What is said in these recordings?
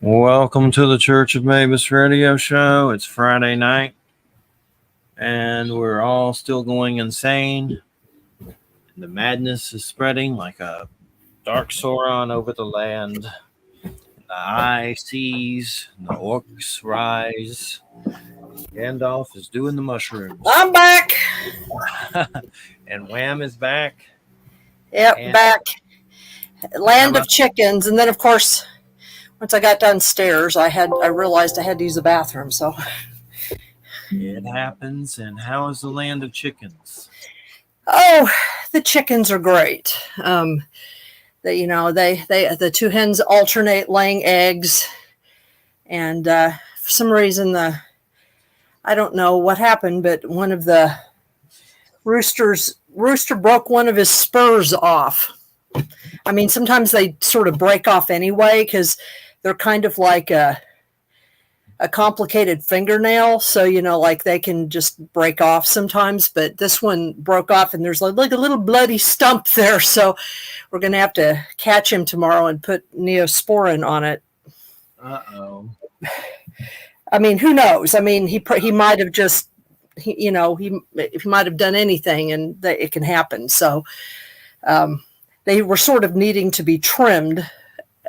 Welcome to the Church of Mabus radio show. It's Friday night, and we're all still going insane. The madness is spreading like a dark Sauron over the land. The eye sees, the orcs rise. Gandalf is doing the mushrooms. I'm back. And Wham is back. Yep, And back. Land of chickens. And then, of course, once I got downstairs, I realized I had to use the bathroom. So it happens. And how is the land of chickens? Oh, the chickens are great. The two hens alternate laying eggs, and for some reason I don't know what happened, but one of the rooster broke one of his spurs off. I mean, sometimes they sort of break off anyway because they're kind of like a complicated fingernail. So, like they can just break off sometimes, but this one broke off and there's like a little bloody stump there. So we're going to have to catch him tomorrow and put Neosporin on it. Uh-oh. I mean, who knows? I mean, he might have just, he might have done anything and it can happen. So they were sort of needing to be trimmed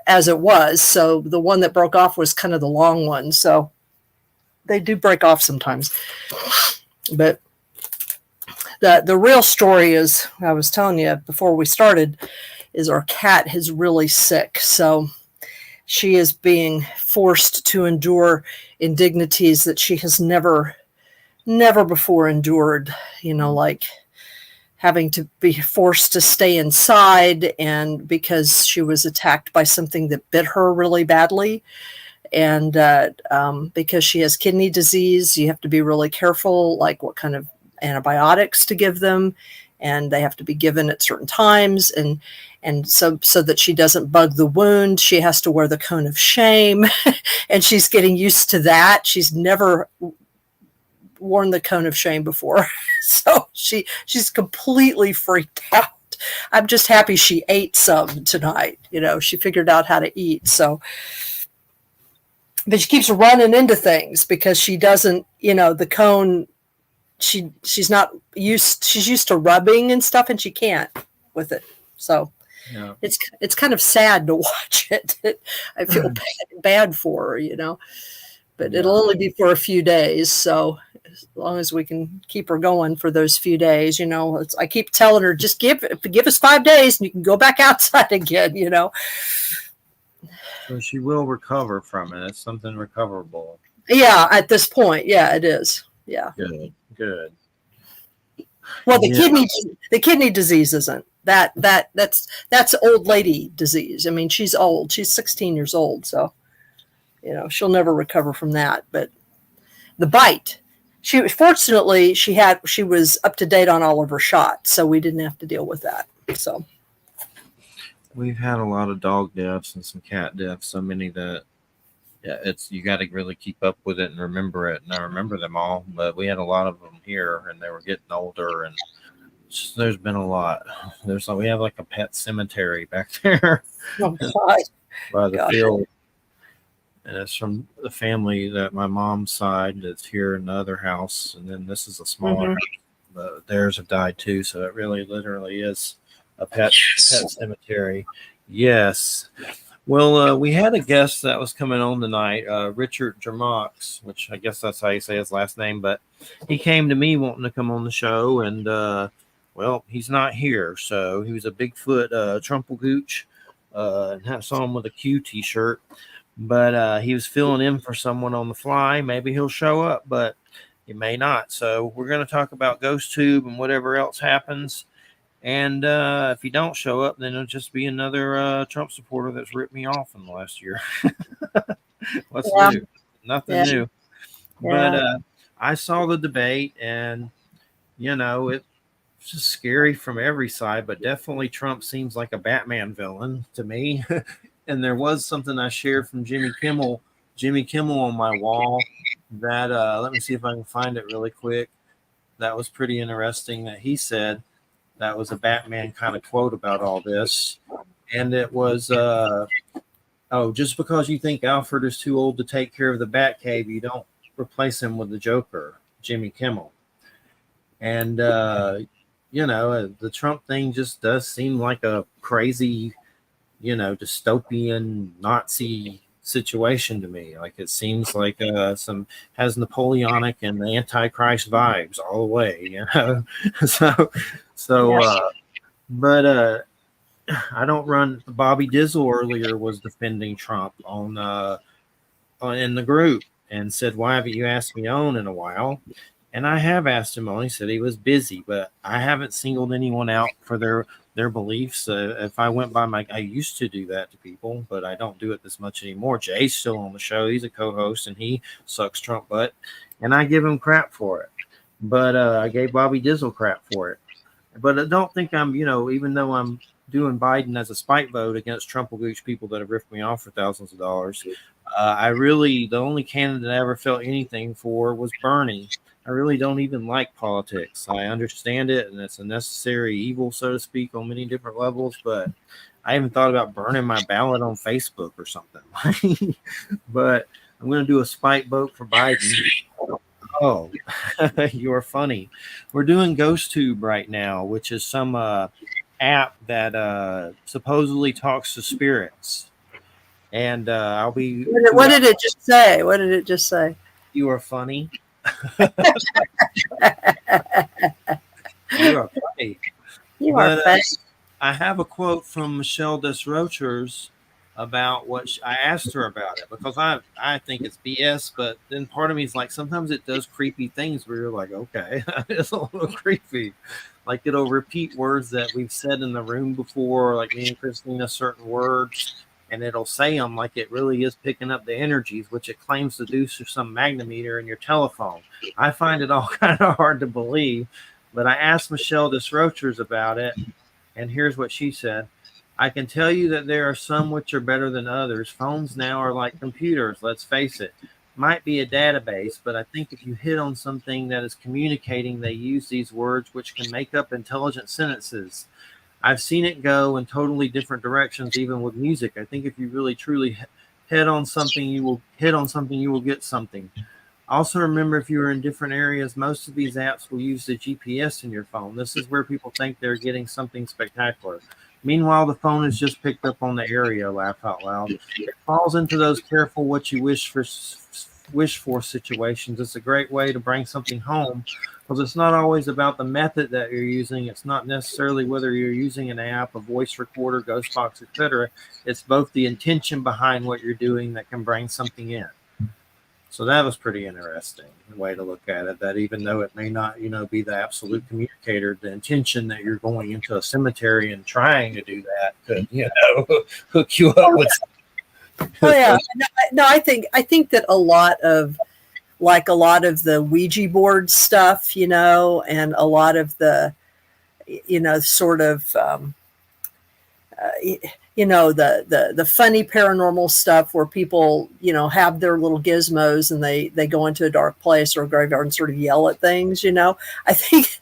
as it was. So the one that broke off was kind of the long one. So they do break off sometimes. But the real story is, I was telling you before we started, is our cat is really sick. So she is being forced to endure indignities that she has never before endured, like having to be forced to stay inside, and because she was attacked by something that bit her really badly. And because she has kidney disease, you have to be really careful, like what kind of antibiotics to give them. And they have to be given at certain times. And so that she doesn't bug the wound, she has to wear the cone of shame. And she's getting used to that. She's never worn the cone of shame before. So she's completely freaked out. I'm just happy she ate some tonight. She figured out how to eat. So, but she keeps running into things because she doesn't, the cone, she's not used, she's used to rubbing and stuff, and she can't with it. So Yeah. It's kind of sad to watch it. I feel bad for her, but Yeah. It'll only be for a few days. So as long as we can keep her going for those few days, I keep telling her, just give us 5 days and you can go back outside again, So she will recover from it. It's something recoverable. Yeah, at this point, yeah, it is. Yeah. Good. Well, the kidney disease isn't. That's old lady disease. I mean, she's old. She's 16 years old, so she'll never recover from that. But the bite, she was up to date on all of her shots, so we didn't have to deal with that. So we've had a lot of dog deaths and some cat deaths, so many that you got to really keep up with it and remember it. And I remember them all, but we had a lot of them here, and they were getting older, and there's been a lot. We have like a pet cemetery back there. Oh, God. By the field. And it's from the family that my mom's side that's here in the other house. And then this is a smaller house, but theirs have died too. So it really literally is a pet cemetery. Yes. Well, we had a guest that was coming on tonight, Richard Jermox, which I guess that's how you say his last name. But he came to me wanting to come on the show. And, well, he's not here. So he was a Bigfoot Trumplegooch. And I saw him with a Q t-shirt. But he was filling in for someone on the fly. Maybe he'll show up, but he may not. So we're going to talk about GhostTube and whatever else happens. And if he don't show up, then it'll just be another Trump supporter that's ripped me off in the last year. What's new? Nothing new. Yeah. But I saw the debate, and, it's just scary from every side, but definitely Trump seems like a Batman villain to me. And there was something I shared from Jimmy Kimmel on my wall that, let me see if I can find it really quick. That was pretty interesting that he said. That was a Batman kind of quote about all this. And it was oh, just because you think Alfred is too old to take care of the Batcave, you don't replace him with the Joker, Jimmy Kimmel. And the Trump thing just does seem like a crazy, dystopian Nazi situation to me. Like it seems like some has Napoleonic and the Antichrist vibes all the way. So Yeah. but I don't run. Bobby Dizzle earlier was defending Trump in the group and said, "Why haven't you asked me on in a while?" And I have asked him on. He said he was busy, but I haven't singled anyone out for their beliefs. If I went by I used to do that to people, but I don't do it this much anymore. Jay's still on the show. He's a co-host, and he sucks Trump butt, and I give him crap for it. But I gave Bobby Dizzle crap for it. But I don't think I'm, even though I'm doing Biden as a spite vote against Trump gooch people that have ripped me off for thousands of dollars, the only candidate I ever felt anything for was Bernie. I really don't even like politics. I understand it, and it's a necessary evil, so to speak, on many different levels, but I even thought about burning my ballot on Facebook or something. But I'm going to do a spite vote for Biden. Oh, you're funny. We're doing GhostTube right now, which is some app that supposedly talks to spirits. And I'll be. What did it just say? What did it just say? You are funny. You are funny. You are funny. I have a quote from Michelle Desrochers about I asked her about it because I think it's BS, but then part of me is like, sometimes it does creepy things where you're like, okay, it's a little creepy. Like it'll repeat words that we've said in the room before, like me and Christina, certain words, and it'll say them like it really is picking up the energies, which it claims to do through some magnetometer in your telephone. I find it all kind of hard to believe, but I asked Michelle Desrochers about it, and here's what she said. I can tell you that there are some which are better than others. Phones now are like computers, let's face it. Might be a database, but I think if you hit on something that is communicating, they use these words which can make up intelligent sentences. I've seen it go in totally different directions, even with music. I think if you really truly hit on something, you will get something. Also, remember, if you are in different areas, most of these apps will use the GPS in your phone. This is where people think they're getting something spectacular. Meanwhile, the phone is just picked up on the area, laugh out loud. It falls into those careful what you wish for situations. It's a great way to bring something home because it's not always about the method that you're using. It's not necessarily whether you're using an app, a voice recorder, Ghostbox, etc. It's both the intention behind what you're doing that can bring something in. So that was pretty interesting way to look at it, that even though it may not, be the absolute communicator, the intention that you're going into a cemetery and trying to do that could, hook you up with. Oh yeah. No, I think that a lot of the Ouija board stuff, and a lot of the, sort of, the funny paranormal stuff where people, have their little gizmos and they go into a dark place or a graveyard and sort of yell at things, I think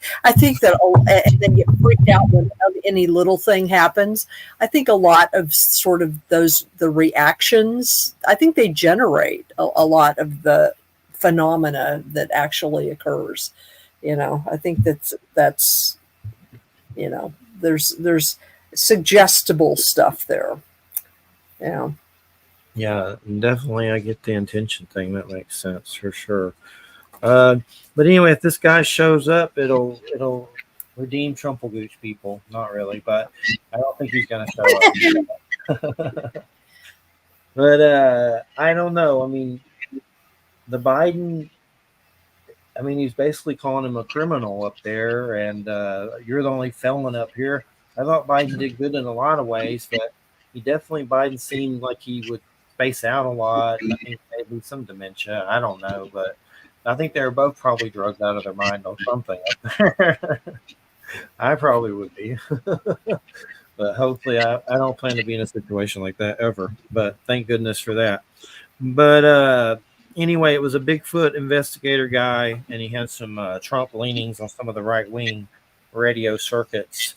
that, and then get freaked out when any little thing happens. I think a lot of sort of the reactions, I think they generate a lot of the phenomena that actually occurs. I think that's, there's suggestible stuff there. Yeah, definitely. I get the intention thing. That makes sense for sure. But anyway, if this guy shows up, it'll redeem Trumplegooch people. Not really, but I don't think he's going to show up. But I don't know. I mean, the Biden, he's basically calling him a criminal up there, and you're the only felon up here. I thought Biden did good in a lot of ways, but Biden seemed like he would space out a lot. I think maybe some dementia. I don't know, but I think they were both probably drugged out of their mind or something. I probably would be. But hopefully I don't plan to be in a situation like that ever. But thank goodness for that. But anyway, it was a Bigfoot investigator guy, and he had some Trump leanings on some of the right-wing radio circuits.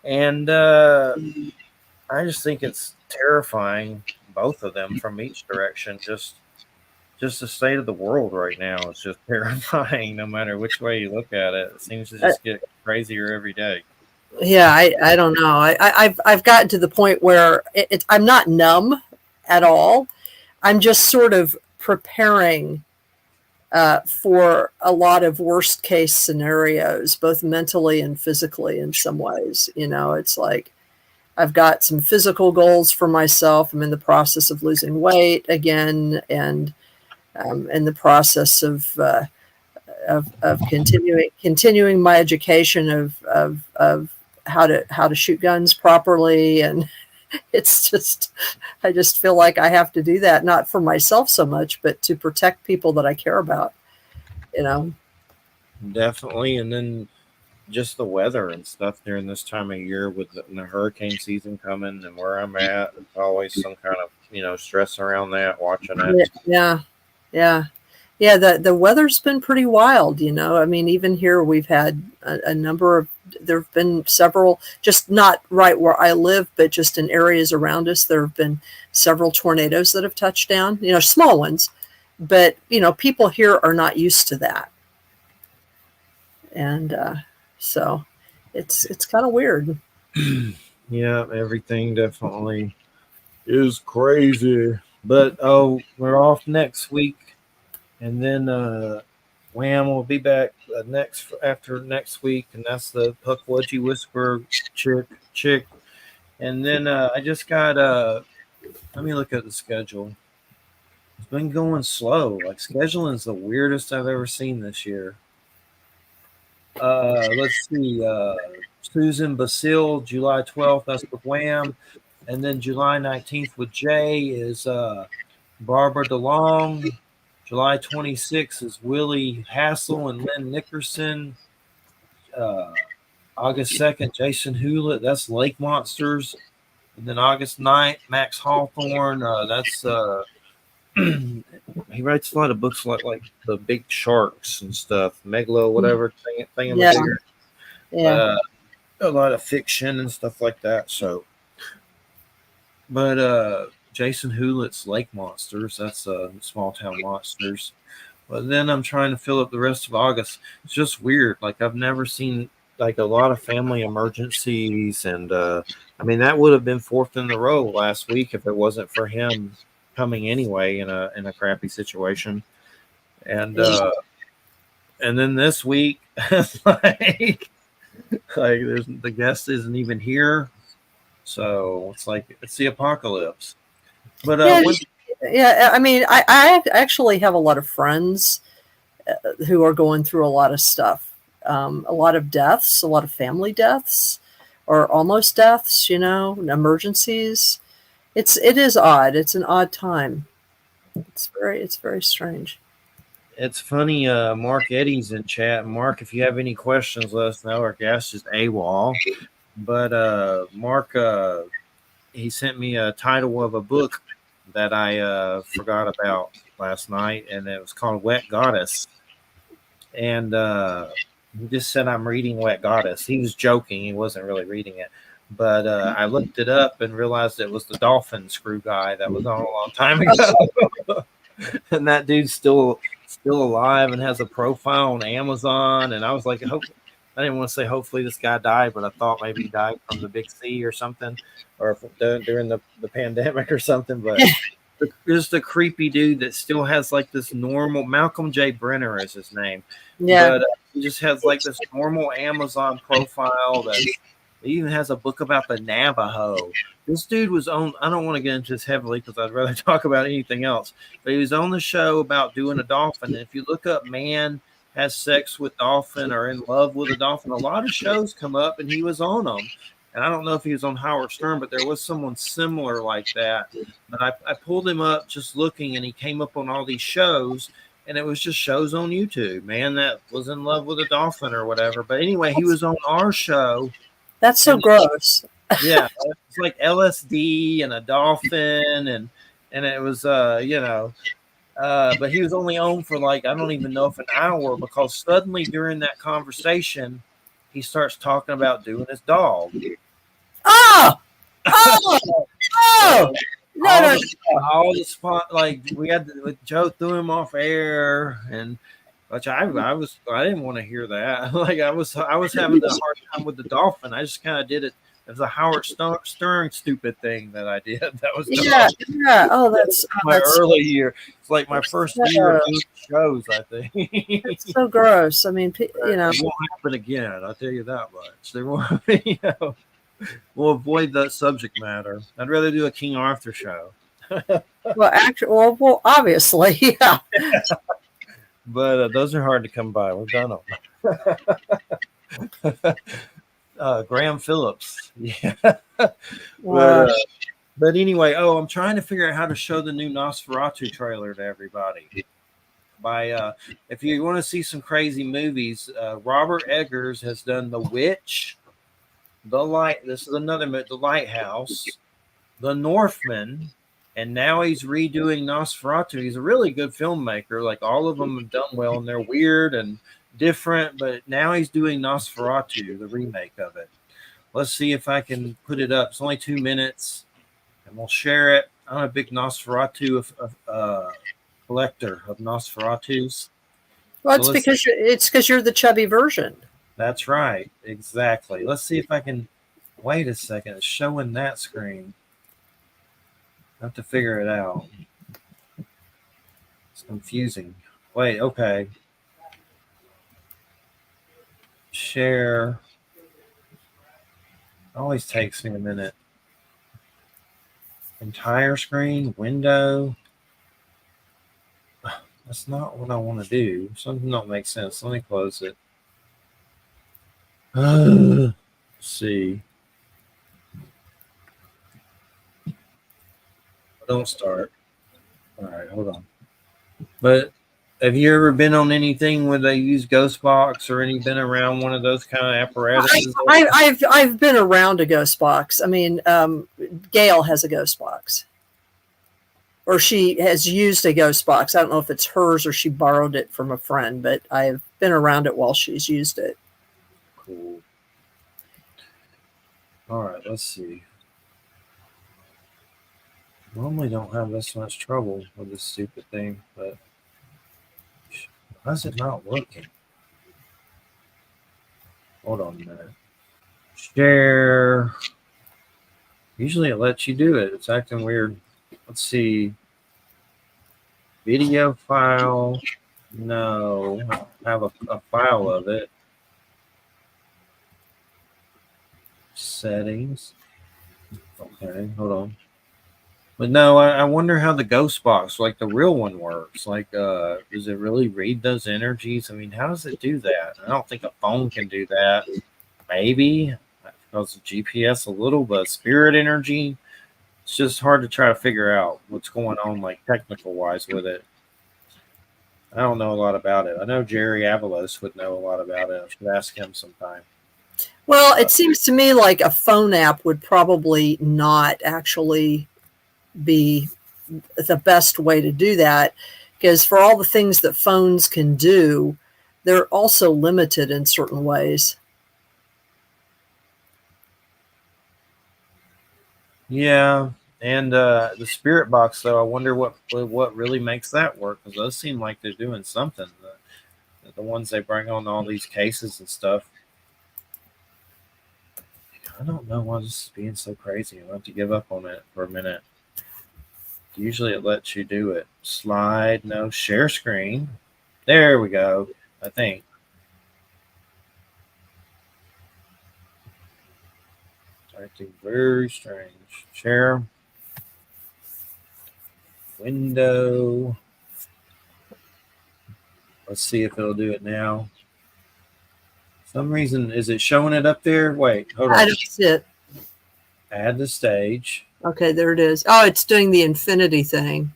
And I just think it's terrifying, both of them from each direction. Just the state of the world right now is just terrifying. No matter which way you look at it, it seems to just get crazier every day. Yeah, I don't know. I've gotten to the point where I'm not numb at all. I'm just sort of preparing for a lot of worst case scenarios, both mentally and physically in some ways. It's like I've got some physical goals for myself. I'm in the process of losing weight again, and in the process of continuing my education of how to shoot guns properly. And I just feel like I have to do that, not for myself so much, but to protect people that I care about, Definitely. And then just the weather and stuff during this time of year with the hurricane season coming and where I'm at, it's always some kind of, stress around that, watching it. Yeah. The weather's been pretty wild, I mean, even here we've had a number of, there have been several, just not right where I live, but just in areas around us, there have been several tornadoes that have touched down, small ones, but, people here are not used to that. And so it's kind of weird. Yeah, everything definitely is crazy. But, we're off next week. And then Wham will be back after next week, and that's the Puckwudgie Whisperer chick. And then I just got let me look at the schedule. It's been going slow. Like, scheduling is the weirdest I've ever seen this year. Let's see. Susan Basile, July 12th, that's with Wham. And then July 19th with Jay is Barbara DeLong. July 26th is Willie Hassel and Lynn Nickerson. August 2nd, Jason Hewlett. That's Lake Monsters. And then August 9th, Max Hawthorne. That's he writes a lot of books like the Big Sharks and stuff, Megalo, whatever thing. Yeah. A lot of fiction and stuff like that. So, but Jason Hewlett's Lake Monsters. That's Small Town Monsters. But then I'm trying to fill up the rest of August. It's just weird. Like, I've never seen like a lot of family emergencies, and I mean, that would have been fourth in the row last week if it wasn't for him coming anyway in a crappy situation. And then this week, like there's the guest isn't even here, so it's like it's the apocalypse. But I mean, I actually have a lot of friends who are going through a lot of stuff, a lot of deaths, a lot of family deaths, or almost deaths. Emergencies. It is odd. It's an odd time. It's very strange. It's funny. Mark Eddy's in chat. Mark, if you have any questions, let us know. Our guest is AWOL. But Mark, he sent me a title of a book that I forgot about last night, and it was called Wet Goddess. And he just said, I'm reading Wet Goddess. He was joking. He wasn't really reading it. But I looked it up and realized it was the dolphin screw guy that was on a long time ago. And that dude's still alive and has a profile on Amazon. And I was like, I didn't want to say hopefully this guy died, but I thought maybe he died from the big C or something, or during the pandemic or something. But just a creepy dude that still has like this normal, Malcolm J. Brenner is his name. Yeah. But he just has like this normal Amazon profile that he even has a book about the Navajo. This dude was on, I don't want to get into this heavily because I'd rather talk about anything else, but he was on the show about doing a dolphin. And if you look up man has sex with dolphin or in love with a dolphin, a lot of shows come up and he was on them. And I don't know if he was on Howard Stern, but there was someone similar like that. But I pulled him up just looking, and he came up on all these shows, and it was just shows on YouTube, man, that was in love with a dolphin or whatever. But anyway, he was on our show. That's so gross. Yeah, it's like LSD and a dolphin, and it was but he was only on for like, I don't even know if an hour, because suddenly during that conversation he starts talking about doing his dog. Oh No, no. All the spot, like we had with Joe threw him off air, and which I didn't want to hear that. Like I was having the hard time with the dolphin. I just kind of did it. It was a Howard Stern stupid thing that I did. That was Yeah, yeah. Oh, that's my early year. It's like my first year of doing shows, I think. It's so gross. I mean, you know, it won't happen again. I'll tell you that much. There won't be, we'll avoid that subject matter. I'd rather do a King Arthur show. well, obviously, yeah. But those are hard to come by. We've done them. Graham Phillips. Yeah. But anyway, I'm trying to figure out how to show the new Nosferatu trailer to everybody. If you want to see some crazy movies, Robert Eggers has done The Witch, This is another The Lighthouse, The Northman, and now he's redoing Nosferatu. He's a really good filmmaker. Like all of them have done well, and they're weird and different. But now he's doing Nosferatu, the remake of it. Let's see if I can put it up. It's only 2 minutes, and we'll share it. I'm a big Nosferatu collector of Nosferatus. Well, it's because you're the chubby version. That's right, exactly. Let's see if I can. Wait a second, it's showing that screen. I have to figure it out. It's confusing. Wait, okay. Share. Always takes me a minute. Entire screen, window. That's not what I want to do. Something don't make sense. Let me close it. Let's see. Don't start. All right, hold on. But have you ever been on anything where they use Ghostbox or been around one of those kind of apparatuses? I've been around a Ghostbox. I mean, Gail has a Ghostbox, or she has used a Ghostbox. I don't know if it's hers or she borrowed it from a friend, but I've been around it while she's used it. Cool. All right, let's see. Normally don't have this much trouble with this stupid thing, but why is it not working? Hold on a minute. Share. Usually it lets you do it. It's acting weird. Let's see. Video file. No. I have a file of it. Settings. Okay, hold on. But no, I wonder how the ghost box, like the real one, works. Like, does it really read those energies? I mean, how does it do that? I don't think a phone can do that. Maybe because of GPS a little, but spirit energy, it's just hard to try to figure out what's going on, like technical wise with it. I don't know a lot about it. I know Jerry Avalos would know a lot about it. I should ask him sometime. Well, it seems to me like a phone app would probably not actually be the best way to do that, because for all the things that phones can do, they're also limited in certain ways. Yeah, and the spirit box, though, I wonder what really makes that work, because those seem like they're doing something. The ones they bring on all these cases and stuff. I don't know why this is being so crazy. I'll have to give up on it for a minute. Usually it lets you do it. Slide, no, share screen. There we go, I think. Acting very strange. Share. Window. Let's see if it'll do it now. Some reason, is it showing it up there? Wait, hold on. I don't see it. Add the stage. Okay, there it is. Oh, it's doing the infinity thing.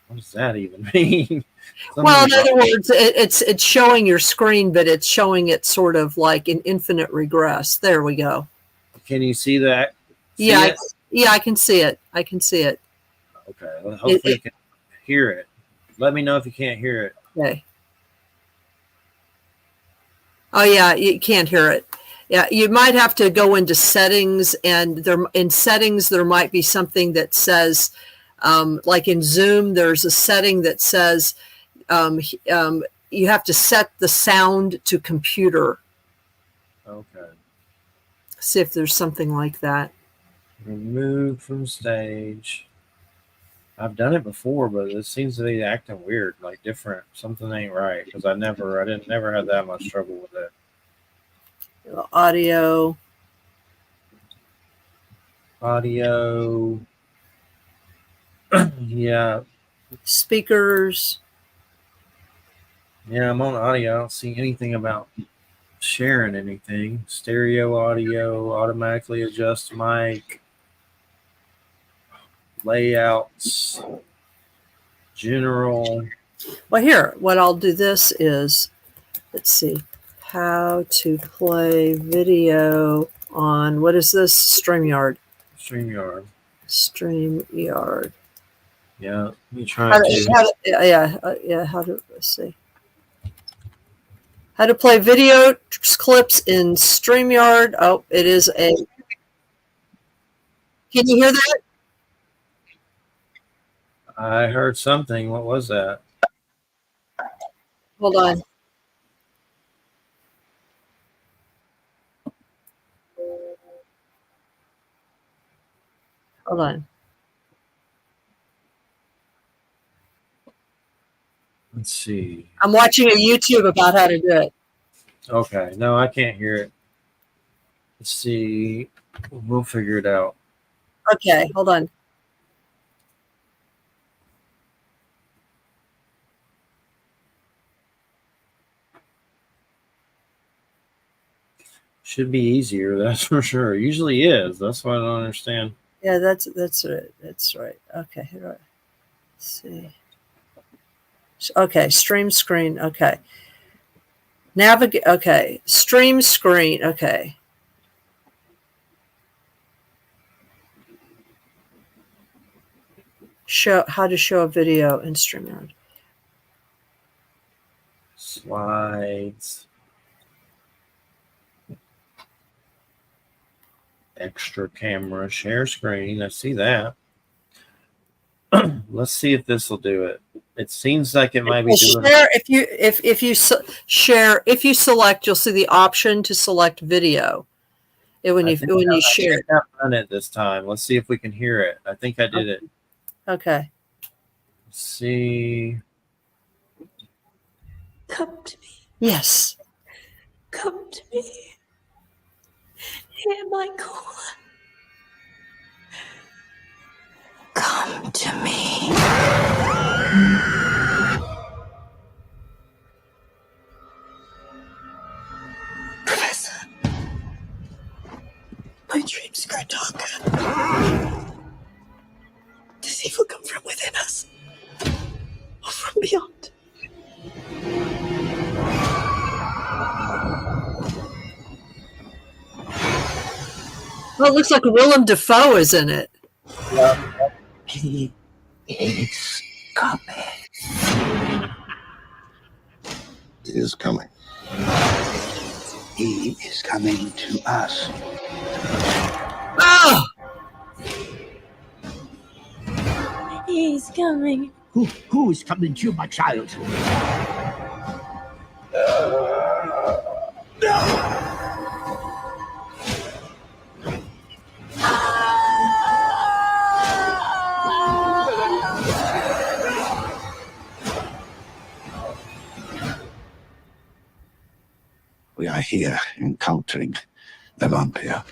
What does that even mean? Well, in other words, it's showing your screen, but it's showing it sort of like in infinite regress. There we go. Can you see that? Yeah, I can see it. I can see it. Okay, well, hopefully you can hear it. Let me know if you can't hear it. Okay. Oh yeah, you can't hear it. Yeah, you might have to go into settings, and in settings there might be something that says, like in Zoom, there's a setting that says you have to set the sound to computer. Okay. See if there's something like that. Remove from stage. I've done it before, but it seems to be acting weird, like different. Something ain't right because I never had that much trouble with it. Audio. Yeah. Speakers. Yeah, I'm on audio. I don't see anything about sharing anything. Stereo audio, automatically adjust mic, layouts, general. Well, here, what I'll do this is, let's see, how to play video on, what is this? StreamYard. StreamYard. StreamYard. Yeah, let me try let's see. How to play video clips in StreamYard. Oh, it is a. Can you hear that? I heard something. What was that? Hold on. Hold on. Let's see. I'm watching a YouTube about how to do it. Okay. No, I can't hear it. Let's see. We'll figure it out. Okay, hold on. Should be easier, that's for sure. Usually is. That's why I don't understand. Yeah, that's right. That's right. Okay, here. Let's see. Okay, stream screen. Okay. Navigate. Okay, stream screen. Okay. Show how to show a video in StreamYard. Slides. Extra camera, share screen. I see that. Let's see if this will do it. It seems like it might be doing share. If you share, if you select, you'll see the option to select video. When you share. I have done it this time. Let's see if we can hear it. I think I did it. Okay. Let's see. Come to me. Yes. Come to me. Hear my call. Come to me. Professor, my dreams grow darker. Does evil come from within us or from beyond? Well, it looks like Willem Dafoe is in it. He is coming. He is coming. He is coming to us. Oh! He's coming. Who is coming to my child? We are here encountering the vampire.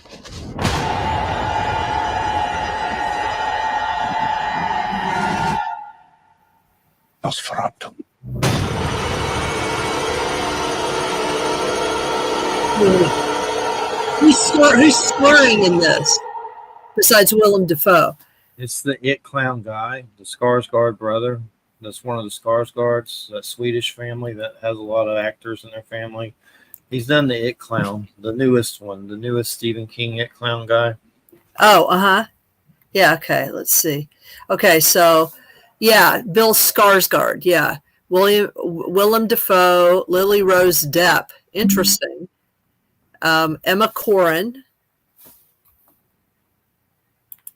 Nosferatu. Who's swearing in this? Besides Willem Dafoe. It's the It Clown guy, the Skarsgård brother. That's one of the Skarsgårds, that Swedish family that has a lot of actors in their family. He's done the It Clown, the newest one, the newest Stephen King It Clown guy. Oh, uh-huh. Yeah, okay, let's see. Okay, so, yeah, Bill Skarsgård, yeah. Willem Dafoe, Lily Rose Depp. Interesting. Emma Corrin.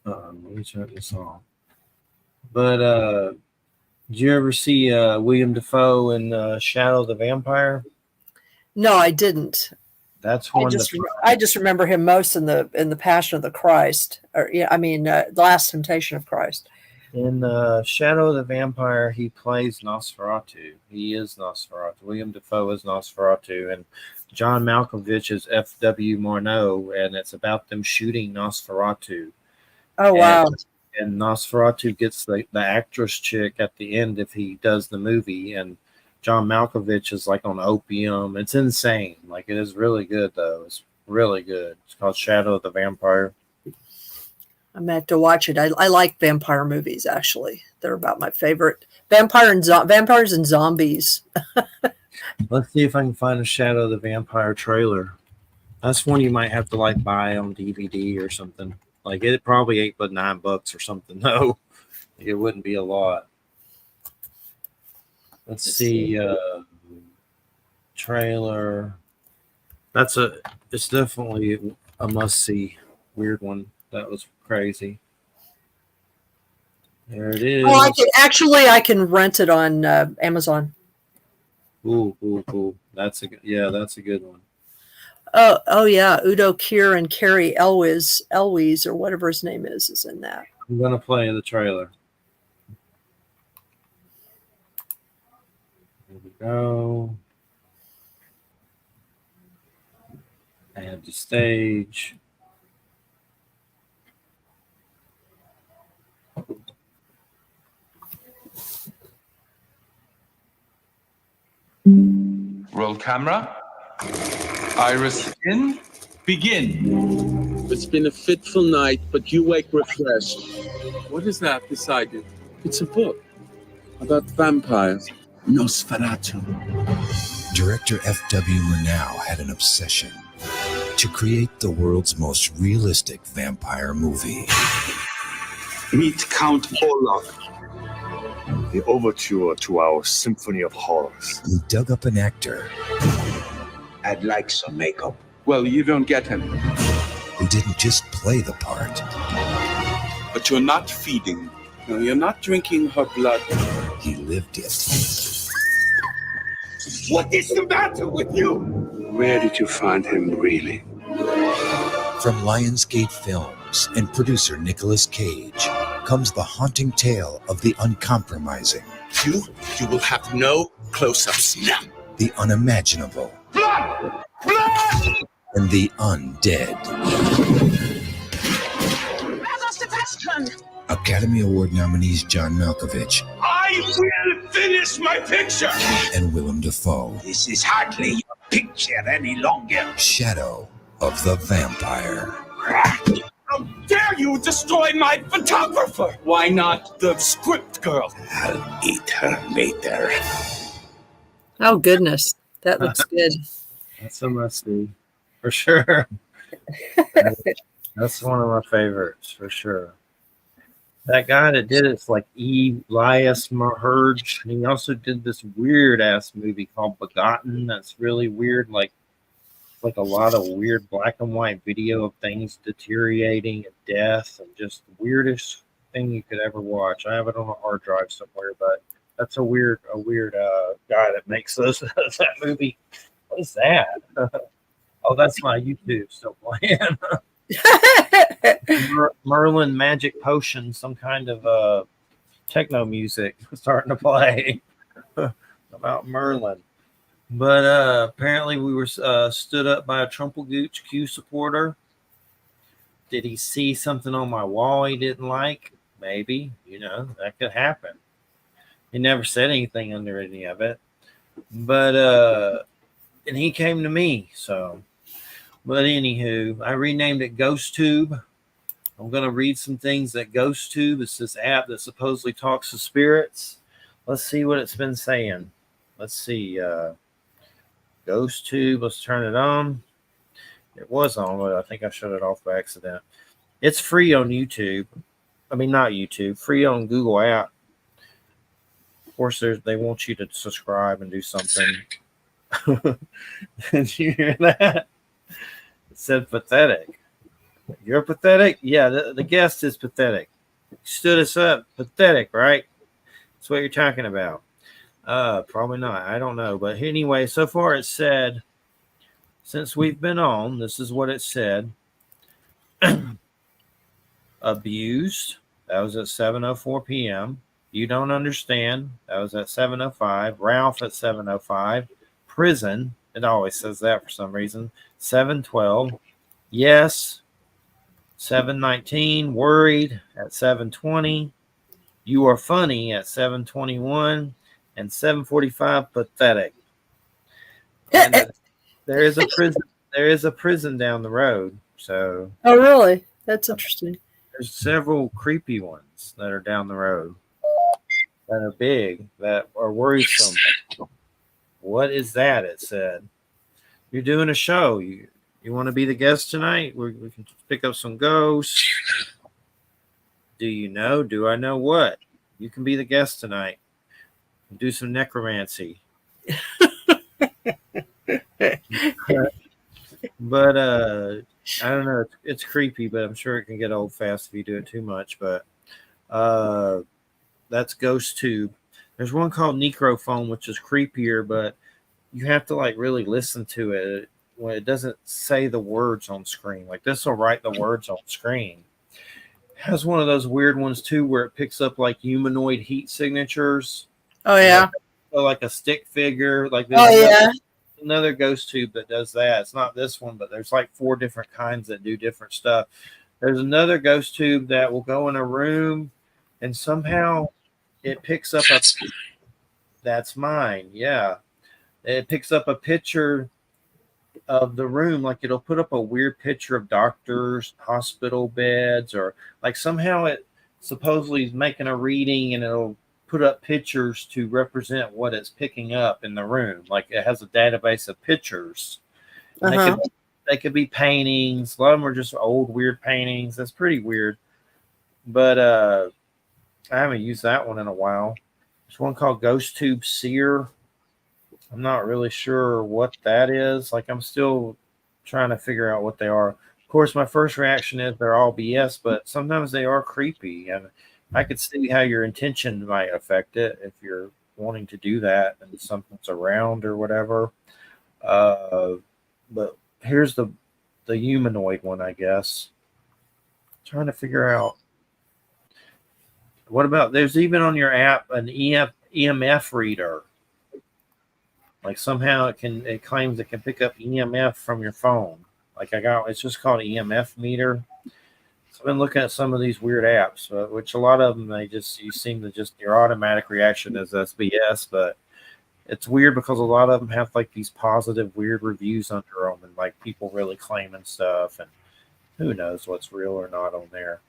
Let me check this off. But did you ever see William Dafoe in Shadow of the Vampire? No, I didn't. That's I one. just remember him most in the Passion of the Christ, or the Last Temptation of Christ. In Shadow of the Vampire, he plays Nosferatu. He is Nosferatu. William Dafoe is Nosferatu, and John Malkovich is F.W. Murnau, and it's about them shooting Nosferatu. Oh, wow. And Nosferatu gets the actress chick at the end if he does the movie, and John Malkovich is like on opium. It's insane. Like, it is really good, though. It's really good. It's called Shadow of the Vampire. I'm going to have to watch it. I like vampire movies, actually. They're about my favorite. Vampires and zombies. Let's see if I can find a Shadow of the Vampire trailer. That's one you might have to like buy on DVD or something. Like, it probably $8 but $9 or something. No, it wouldn't be a lot. Let's see. Trailer. It's definitely a must see. Weird one. That was crazy. There it is. Oh, I can rent it on Amazon. Cool. That's a good one. Oh yeah, Udo Kier and Carrie Elwes or whatever his name is in that. I'm gonna play the trailer. Here we go. Add to stage. Roll camera. Iris in. Begin. It's been a fitful night, but you wake refreshed. What is that beside you? It's a book about vampires. Nosferatu. Director F.W. Murnau had an obsession to create the world's most realistic vampire movie. Meet Count Orlok. The overture to our Symphony of Horrors. He dug up an actor I'd like some makeup. Well, you don't get him. who didn't just play the part. But you're not feeding. No, you're not drinking her blood. He lived it. What is the matter with you? Where did you find him, really? From Lionsgate Films and producer Nicolas Cage comes the haunting tale of the uncompromising. You will have no close-ups. No. The unimaginable. Blood! Blood! And the undead. Academy Award nominees John Malkovich. I will finish my picture! And Willem Dafoe. This is hardly your picture any longer. Shadow of the Vampire. How dare you destroy my photographer? Why not the script girl? I'll eat her later. Oh, goodness. That looks good. That's a must-see, for sure. That's one of my favorites, for sure. That guy that did it's like Elias Maherj. And he also did this weird-ass movie called Begotten. That's really weird, like a lot of weird black and white video of things deteriorating and death and just the weirdest thing you could ever watch. I have it on a hard drive somewhere, but that's a weird guy that makes those that movie. What is that? Oh, that's my YouTube still playing. Merlin Magic Potion, some kind of techno music starting to play about Merlin. But apparently we were stood up by a Trumplegooch Q supporter. Did he see something on my wall he didn't like? Maybe, that could happen. He never said anything under any of it. But and he came to me, so. But anywho, I renamed it GhostTube. I'm going to read some things that GhostTube is this app that supposedly talks to spirits. Let's see what it's been saying. Let's see. GhostTube, let's turn it on. It was on, but I think I shut it off by accident. It's free on YouTube. I mean, not YouTube, free on Google app. Of course, they want you to subscribe and do something. Did you hear that? It said pathetic. You're pathetic? Yeah, the guest is pathetic. Stood us up. Pathetic, right? That's what you're talking about. Probably not. I don't know. But anyway, so far it said, since we've been on, this is what it said. Abused. That was at 7:04 p.m. You don't understand. That was at 7:05. Ralph at 7:05. Prison. It always says that for some reason. 7:12. Yes. 7:19. Worried at 7:20. You are funny at 7:21. And 7:45. Pathetic. And there is a prison. There is a prison down the road. So. Oh, really? That's interesting. There's several creepy ones that are down the road that are big, that are worrisome. What is that? It said. You're doing a show. You want to be the guest tonight? We can pick up some ghosts. Do you know? Do I know what? You can be the guest tonight. Do some necromancy. But I don't know. It's creepy, but I'm sure it can get old fast if you do it too much. But that's GhostTube. There's one called Necrophone, which is creepier, but you have to like really listen to it when it doesn't say the words on screen. Like this will write the words on screen. It has one of those weird ones too, where it picks up like humanoid heat signatures. Oh yeah. Like a stick figure. Like this. Oh yeah. Another GhostTube that does that. It's not this one, but there's like 4 different kinds that do different stuff. There's another GhostTube that will go in a room and somehow it picks up a. That's mine. Yeah. It picks up a picture of the room. Like it'll put up a weird picture of doctors, hospital beds, or like somehow it supposedly is making a reading and it'll put up pictures to represent what it's picking up in the room. Like it has a database of pictures. They could be paintings. A lot of them are just old, weird paintings. That's pretty weird. But I haven't used that one in a while. There's one called GhostTube Seer. I'm not really sure what that is. Like I'm still trying to figure out what they are. Of course, my first reaction is they're all BS, but sometimes they are creepy. And I could see how your intention might affect it if you're wanting to do that and something's around or whatever. But here's the humanoid one, I guess. Trying to figure out. What about, there's even on your app an EMF reader. Like somehow it claims it can pick up EMF from your phone. Like it's just called EMF meter. So I've been looking at some of these weird apps, which a lot of them, you seem to just, your automatic reaction is that's BS, but it's weird because a lot of them have like these positive weird reviews under them and like people really claiming stuff, and who knows what's real or not on there.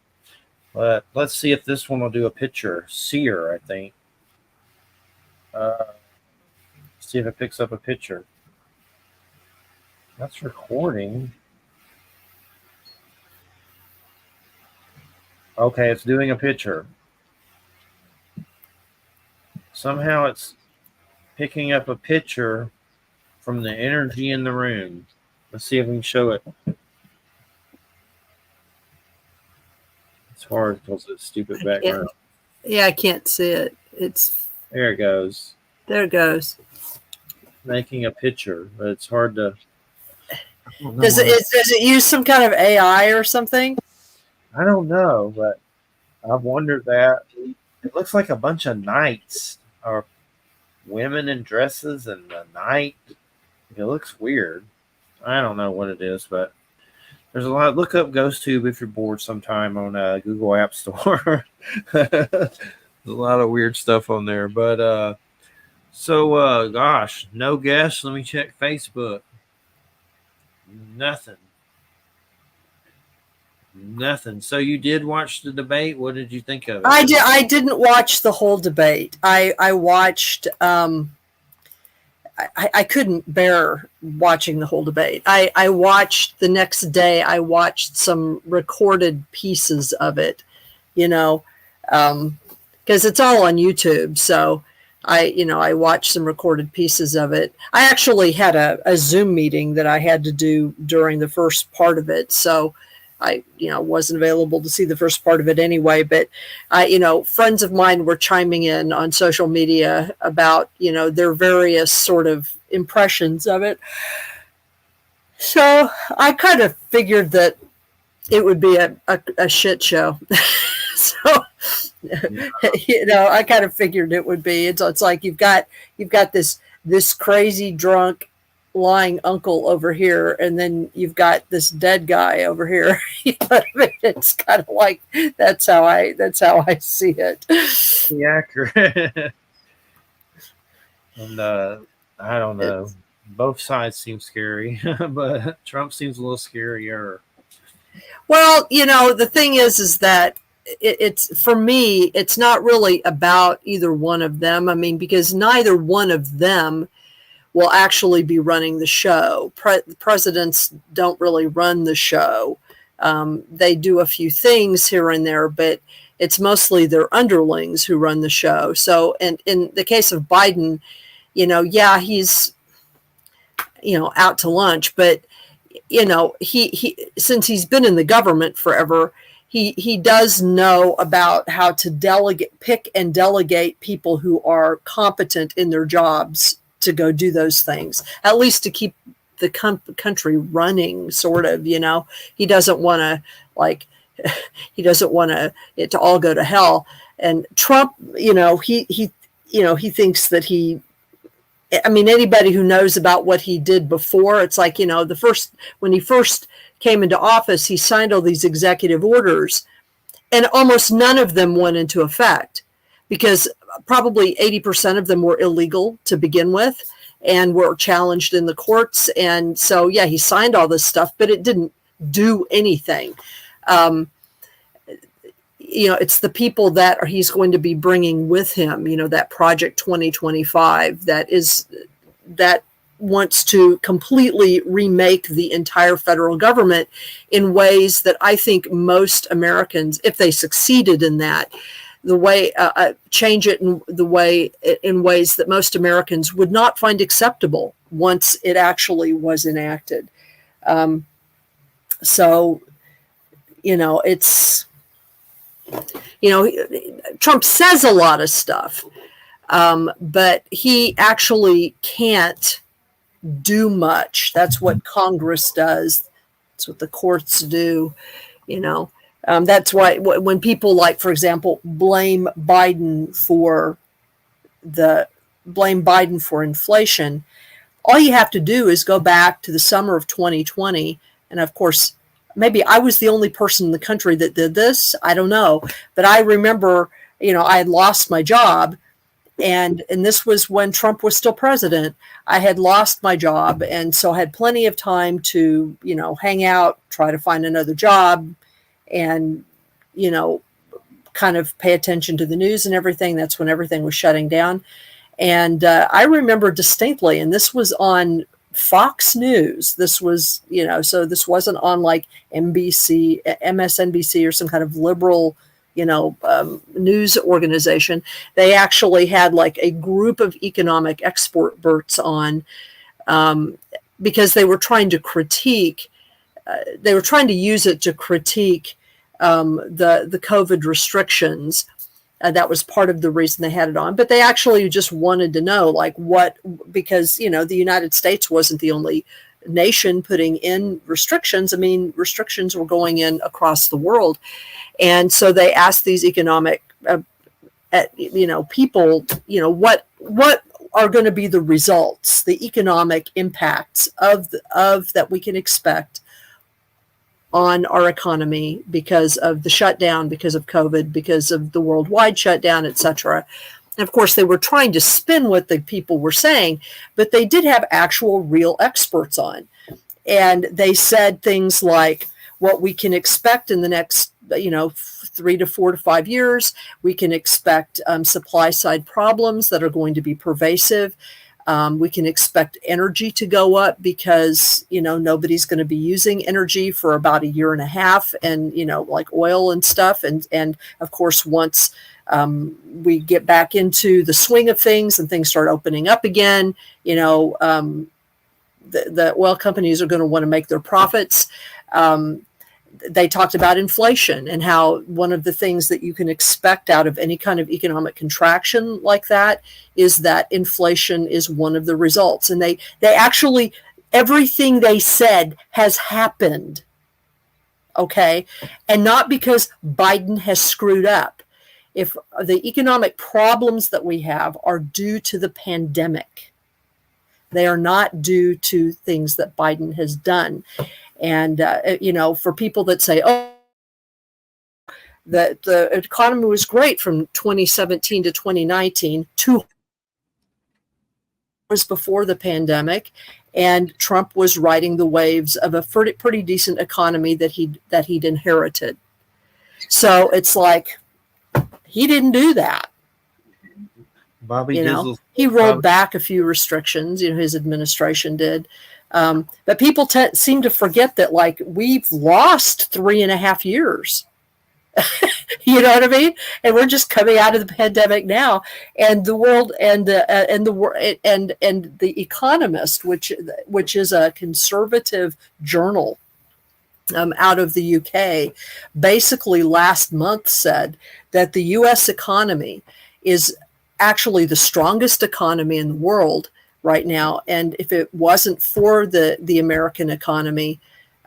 But let's see if this one will do a picture. Seer, I think. See if it picks up a picture. That's recording. Okay, it's doing a picture. Somehow it's picking up a picture from the energy in the room. Let's see if we can show it. It's hard because it's stupid background. Yeah, I can't see it. There it goes. There it goes. Making a picture, but it's hard to. Does it use some kind of AI or something? I don't know, but I've wondered that. It looks like a bunch of knights or women in dresses in the night. It looks weird. I don't know what it is, but there's a lot. Look up GhostTube if you're bored sometime on Google App Store. There's a lot of weird stuff on there, but gosh, no guests. Let me check Facebook. Nothing. So you did watch the debate. What did you think of it? I didn't watch the whole debate. I watched. I couldn't bear watching the whole debate. I watched the next day. I watched some recorded pieces of it, because it's all on YouTube. So I watched some recorded pieces of it. I actually had a Zoom meeting that I had to do during the first part of it. So I, wasn't available to see the first part of it anyway, but friends of mine were chiming in on social media about, their various sort of impressions of it. So I kind of figured that it would be a shit show. So, I kind of figured it would be. It's like you've got this crazy drunk lying uncle over here, and then you've got this dead guy over here. It's kind of like that's how I see it. Yeah, accurate. And I don't know. Both sides seem scary, but Trump seems a little scarier. Well, the thing is that it's for me, it's not really about either one of them. I mean, because neither one of them will actually be running the show. Presidents don't really run the show. They do a few things here and there, but it's mostly their underlings who run the show. So, and in the case of Biden, he's, out to lunch, but he since he's been in the government forever, he does know about how to pick and delegate people who are competent in their jobs to go do those things, at least to keep the country running, sort of. He doesn't want it to all go to hell. And Trump, he thinks that anybody who knows about what he did before, it's like, when he first came into office, he signed all these executive orders, and almost none of them went into effect because probably 80% of them were illegal to begin with and were challenged in the courts. And so, yeah, he signed all this stuff, but it didn't do anything. It's the people that he's going to be bringing with him, that Project 2025 that wants to completely remake the entire federal government in ways that I think most Americans, if they succeeded in that, the way change it in ways that most Americans would not find acceptable once it actually was enacted. So, it's, Trump says a lot of stuff, but he actually can't do much. That's what Congress does. That's what the courts do. That's why when people, like, for example, blame Biden for inflation, all you have to do is go back to the summer of 2020. And of course, maybe I was the only person in the country that did this. I don't know. But I remember, I had lost my job. And this was when Trump was still president. I had lost my job. And so I had plenty of time to, hang out, try to find another job, and, kind of pay attention to the news and everything. That's when everything was shutting down. And I remember distinctly, and this was on Fox News. This was, so this wasn't on like NBC, MSNBC, or some kind of liberal, news organization. They actually had like a group of economic experts on, because they were trying to critique, they were trying to use it to critique the COVID restrictions. That was part of the reason they had it on, but they actually just wanted to know, like, because, the United States wasn't the only nation putting in restrictions. I mean, restrictions were going in across the world. And so they asked these economic, people, what are going to be the results, the economic impacts of that we can expect on our economy because of the shutdown, because of COVID, because of the worldwide shutdown, etc. And of course, they were trying to spin what the people were saying, but they did have actual real experts on. And they said things like what we can expect in the next, 3 to 4 to 5 years. We can expect supply side problems that are going to be pervasive. We can expect energy to go up because, nobody's going to be using energy for about a year and a half, and, like oil and stuff. And of course, once we get back into the swing of things and things start opening up again, the oil companies are going to want to make their profits. They talked about inflation and how one of the things that you can expect out of any kind of economic contraction like that is that inflation is one of the results. And they actually, everything they said has happened. Okay. And not because Biden has screwed up. If the economic problems that we have are due to the pandemic, they are not due to things that Biden has done. And, for people that say, oh, that the economy was great from 2017 to 2019, 2 was before the pandemic, and Trump was riding the waves of a pretty decent economy that he'd inherited. So it's like, he didn't do that. Bobby Dizzle, he rolled back a few restrictions, his administration did. But people seem to forget that, like, we've lost 3.5 years. You know what I mean? And we're just coming out of the pandemic now, and the world and the Economist, which is a conservative journal out of the UK, basically last month said that the U.S. economy is actually the strongest economy in the world right now, and if it wasn't for the American economy,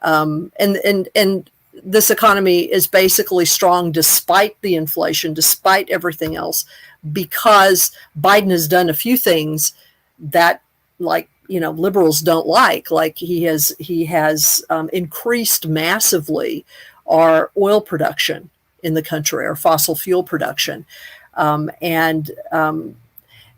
and this economy is basically strong despite the inflation, despite everything else, because Biden has done a few things that, like, liberals don't like he has increased massively our oil production in the country, our fossil fuel production, and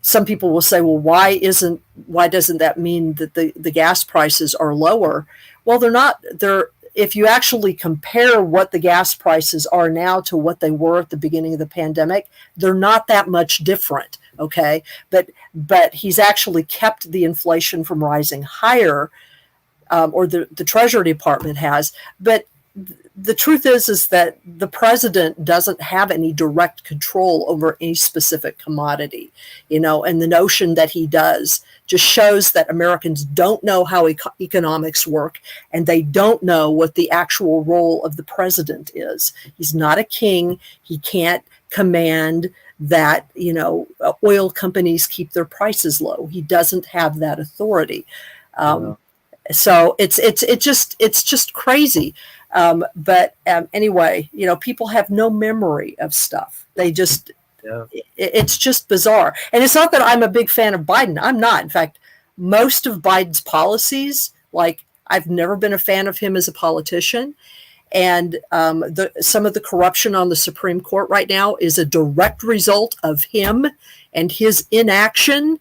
some people will say, well, why doesn't that mean that the gas prices are lower? Well, they're if you actually compare what the gas prices are now to what they were at the beginning of the pandemic, they're not that much different. Okay. But he's actually kept the inflation from rising higher, or the Treasury Department has. But the truth is that the president doesn't have any direct control over any specific commodity, and the notion that he does just shows that Americans don't know how economics work, and they don't know what the actual role of the president is. He's not a king. He can't command that, oil companies keep their prices low. He doesn't have that authority. So it's just crazy. But anyway, people have no memory of stuff. They just, it's just bizarre. And it's not that I'm a big fan of Biden. I'm not. In fact, most of Biden's policies, like, I've never been a fan of him as a politician. And some of the corruption on the Supreme Court right now is a direct result of him and his inaction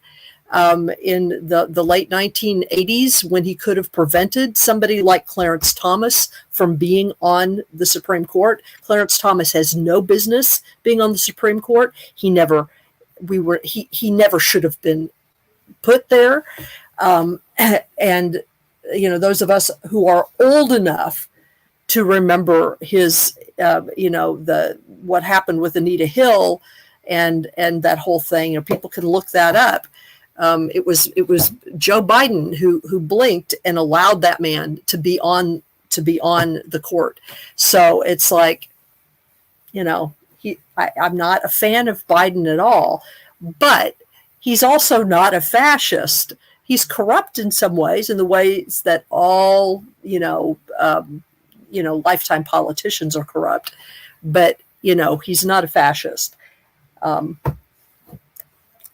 in the late 1980s, when he could have prevented somebody like Clarence Thomas from being on the Supreme Court. Clarence Thomas has no business being on the Supreme Court. He never should have been put there. And those of us who are old enough to remember his, what happened with Anita Hill and that whole thing, people can look that up. It was Joe Biden who blinked and allowed that man to be on the court. So it's like, I'm not a fan of Biden at all, but he's also not a fascist. He's corrupt in some ways, in the ways that all lifetime politicians are corrupt, but he's not a fascist.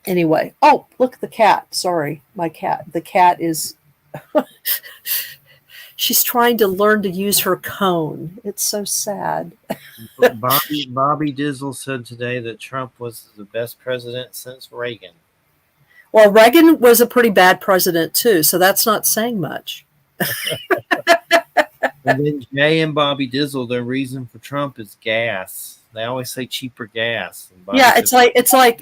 Anyway, oh, look at the cat. Sorry, my cat. The cat is, she's trying to learn to use her cone. It's so sad. Bobby Dizzle said today that Trump was the best president since Reagan. Well, Reagan was a pretty bad president too, so that's not saying much. And then Jay and Bobby Dizzle, their reason for Trump is gas. They always say cheaper gas. Yeah, it's like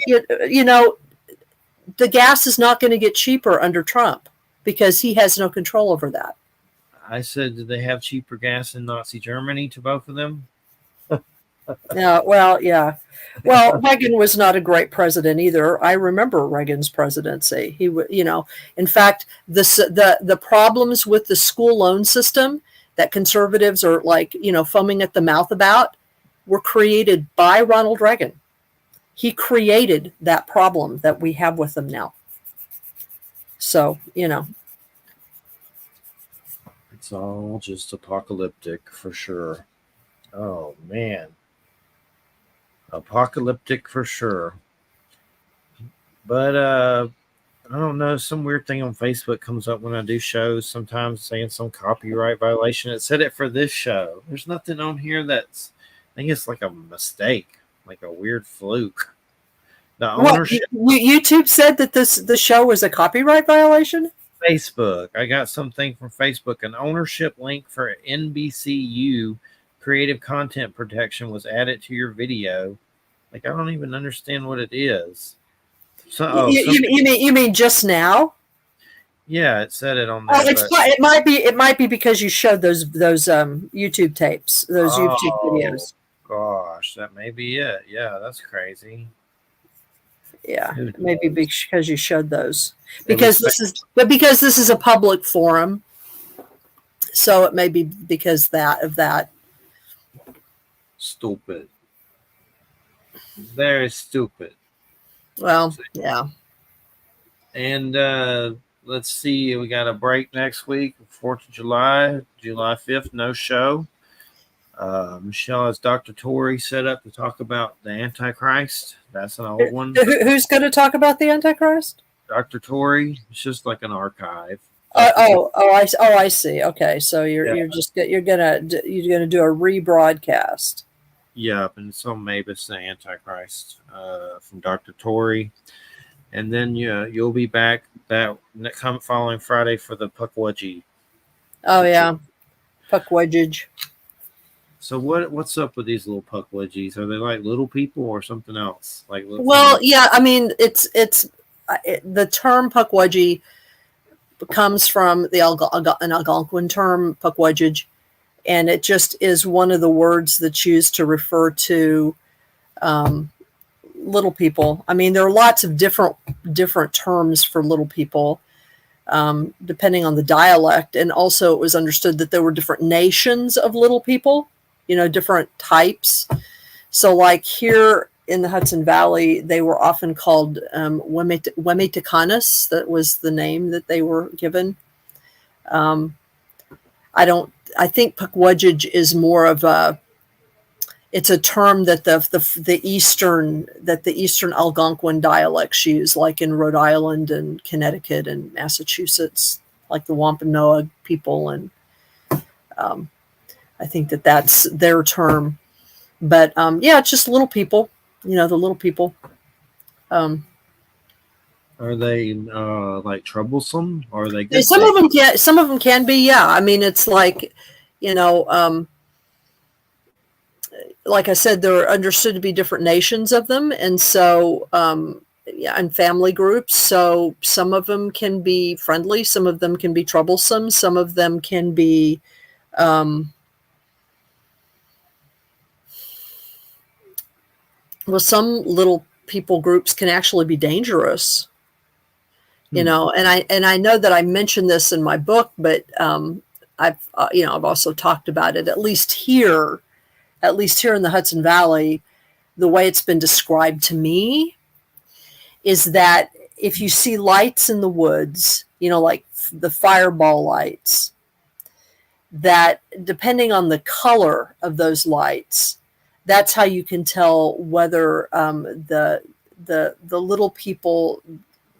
the gas is not going to get cheaper under Trump because he has no control over that. I said, did they have cheaper gas in Nazi Germany to both of them? Yeah, well, yeah. Well, Reagan was not a great president either. I remember Reagan's presidency. In fact, the problems with the school loan system that conservatives are like, foaming at the mouth about were created by Ronald Reagan. He created that problem that we have with them now. So, It's all just apocalyptic for sure. Oh man. Apocalyptic for sure. But I don't know, some weird thing on Facebook comes up when I do shows, sometimes saying some copyright violation. It said it for this show. There's nothing on here that's, I think it's like a mistake, like a weird fluke. The ownership. YouTube said that the show was a copyright violation? Facebook. I got something from Facebook. An ownership link for NBCU creative content protection was added to your video. Like, I don't even understand what it is. So, you mean just now? Yeah, it said it on there. It might be because you showed those YouTube tapes, those YouTube videos. Gosh, that may be it. Yeah, that's crazy. Yeah, maybe because you showed those. Because this is a public forum, so it may be because of that. Stupid. Very stupid. Well, yeah. And let's see, we got a break next week, 4th of July, July 5th, no show. Michelle has Dr. Tori set up to talk about the Antichrist. That's an old one. Who's going to talk about the Antichrist? Dr. Tori. It's just like an archive. I see. Okay, so you're gonna do a rebroadcast. Yep, and it's on Mabus, the Antichrist, from Dr. Tori. And then you'll be back that following Friday for the Pukwudgie. Oh yeah, Pukwudgie. So what's up with these little Pukwudgies? Are they like little people or something else? Yeah, I mean it's the term Pukwudgie comes from an Algonquin term, Pukwudgie, and it just is one of the words that's used to refer to little people. I mean, there are lots of different terms for little people, depending on the dialect, and also it was understood that there were different nations of little people, different types. So like here in the Hudson Valley, they were often called Wemeticanis. That was the name that they were given. I think Pukwudgie is more of it's a term that the Eastern Algonquin dialects use, like in Rhode Island and Connecticut and Massachusetts, like the Wampanoag people, and I think that's their term. But yeah, it's just little people. The little people. Are they like troublesome, or are they good? Some of them can be. Yeah, I mean, it's like, like I said, there are understood to be different nations of them, and so and family groups. So some of them can be friendly, some of them can be troublesome, some of them can be. Well, some little people groups can actually be dangerous, and I know that I mentioned this in my book, but I've also talked about it, at least here in the Hudson Valley. The way it's been described to me is that if you see lights in the woods, like the fireball lights, that depending on the color of those lights, that's how you can tell whether the little people,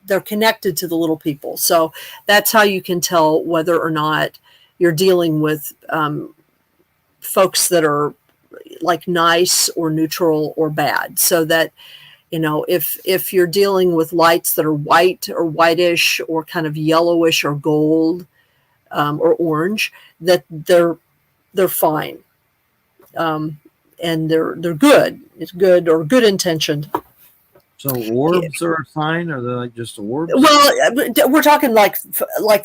they're connected to the little people. So that's how you can tell whether or not you're dealing with folks that are like nice or neutral or bad. So that, if you're dealing with lights that are white or whitish or kind of yellowish or gold or orange, that they're fine. And they're good. It's good or good intentioned. So orbs are a sign, or they're like just orbs? Well, we're talking like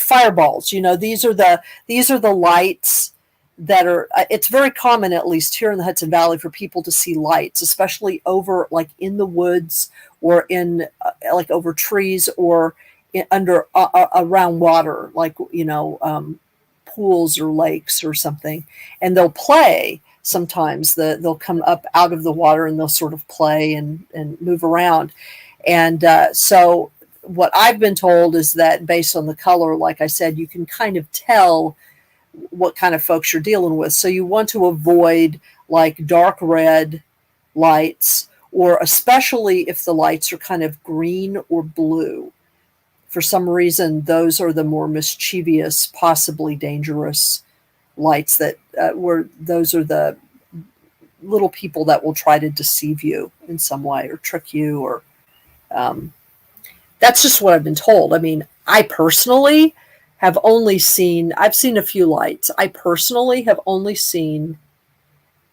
fireballs. These are the lights that are, it's very common, at least here in the Hudson Valley, for people to see lights, especially over like in the woods or in like over trees or under around water, like, pools or lakes or something. And they'll play sometimes. They'll come up out of the water and they'll sort of play and move around. And so what I've been told is that based on the color, like I said, you can kind of tell what kind of folks you're dealing with. So you want to avoid like dark red lights, or especially if the lights are kind of green or blue. For some reason, those are the more mischievous, possibly dangerous lights that those are the little people that will try to deceive you in some way or trick you, or that's just what I've been told. I mean, I personally have I've seen a few lights. I personally have only seen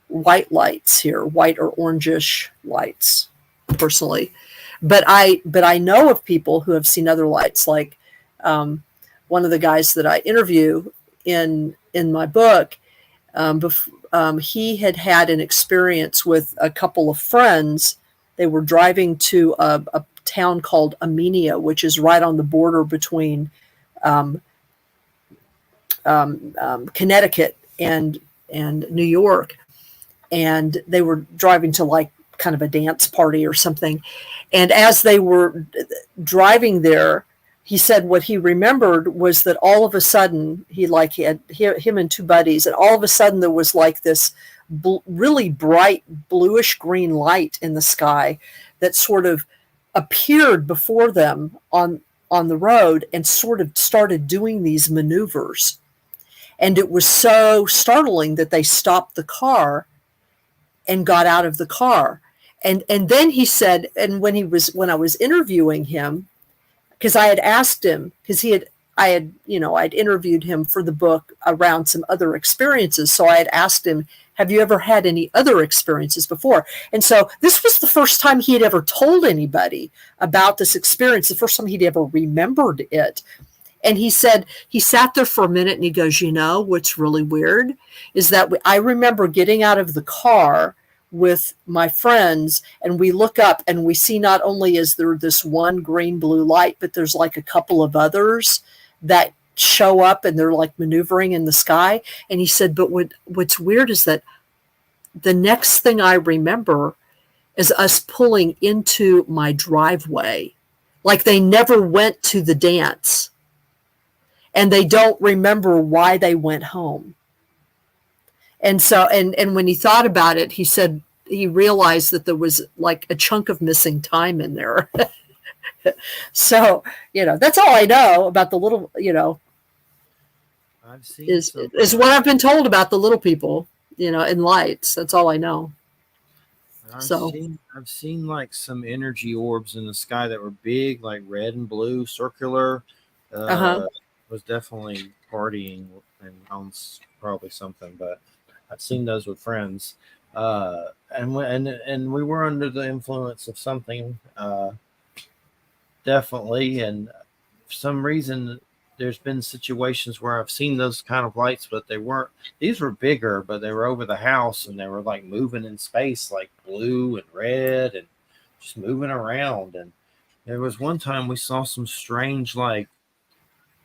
white lights here, white or orangish lights, personally. But I know of people who have seen other lights, like one of the guys that I interview in my book. He had an experience with a couple of friends. They were driving to a town called Amenia, which is right on the border between Connecticut and New York, and they were driving to like kind of a dance party or something. And as they were driving there, he said what he remembered was that all of a sudden he had him and two buddies, and all of a sudden there was like this really bright bluish green light in the sky that sort of appeared before them on the road and sort of started doing these maneuvers. And it was so startling that they stopped the car and got out of the car. And then he said, and when I was interviewing him, because I had asked him, because I'd interviewed him for the book around some other experiences. So I had asked him, have you ever had any other experiences before? And so this was the first time he had ever told anybody about this experience, the first time he'd ever remembered it. And he said, he sat there for a minute and he goes, what's really weird is that I remember getting out of the car with my friends, and we look up and we see not only is there this one green blue light, but there's like a couple of others that show up and they're like maneuvering in the sky. And he said, but what's weird is that the next thing I remember is us pulling into my driveway. Like they never went to the dance, and they don't remember why they went home. And so, and when he thought about it, he said he realized that there was like a chunk of missing time in there. So, that's all I know about the little, I've seen is what I've been told about the little people, in lights. That's all I know. I've seen like some energy orbs in the sky that were big, like red and blue, circular. Was definitely partying and on probably something, but I've seen those with friends, and we were under the influence of something, definitely. And for some reason, there's been situations where I've seen those kind of lights, but these were bigger, but they were over the house and they were like moving in space, like blue and red and just moving around. And there was one time we saw some strange, like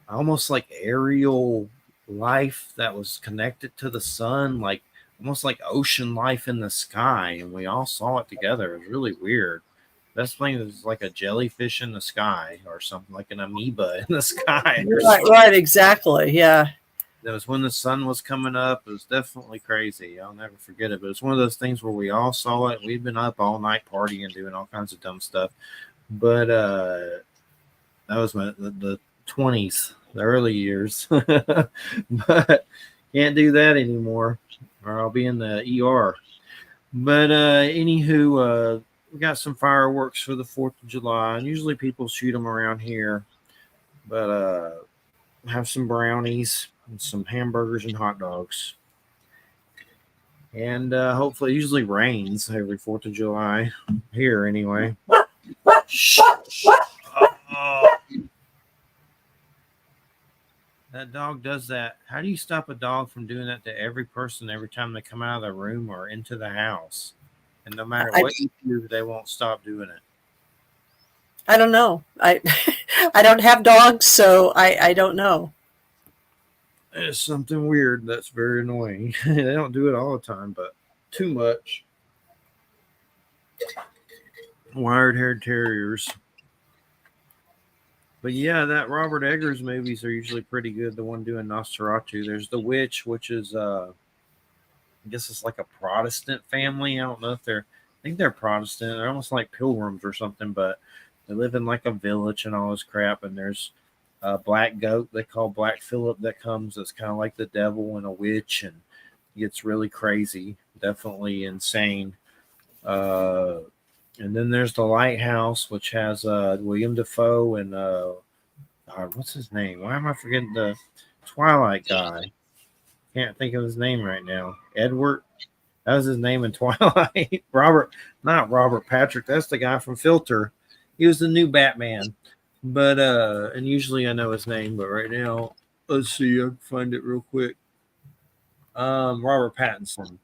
almost like aerial life that was connected to the sun, like almost like ocean life in the sky, and we all saw it together. It was really weird. Best thing is like a jellyfish in the sky or something, like an amoeba in the sky. Right, exactly. Yeah. That was when the sun was coming up. It was definitely crazy. I'll never forget it. But it's one of those things where we all saw it. We'd been up all night partying, doing all kinds of dumb stuff. But that was the 20s, the early years. But can't do that anymore, or I'll be in the ER. But anywho, we got some fireworks for the 4th of July, and usually people shoot them around here. But have some brownies and some hamburgers and hot dogs. And hopefully, it usually rains every 4th of July here anyway. Shh. That dog does that. How do you stop a dog from doing that to every person every time they come out of the room or into the house? And no matter I what you do, they won't stop doing it. I don't know. I I don't have dogs, so I don't know. It's something weird that's very annoying. They don't do it all the time, but too much. Wired haired terriers. But yeah, that Robert Eggers movies are usually pretty good. The one doing Nosferatu. There's The Witch, which is I guess it's like a Protestant family. I don't know if they're I think they're Protestant. They're almost like pilgrims or something, but they live in like a village and all this crap. And there's a black goat they call Black Phillip that comes. That's kind of like the devil and a witch and gets really crazy, definitely insane. Uh, and then there's The Lighthouse, which has William Defoe and God, what's his name? Why am I forgetting the Twilight guy? Can't think of his name right now. Edward. That was his name in Twilight. Robert, not Robert Patrick. That's the guy from Filter. He was the new Batman. But and usually I know his name, but right now, let's see, I can find it real quick. Robert Pattinson.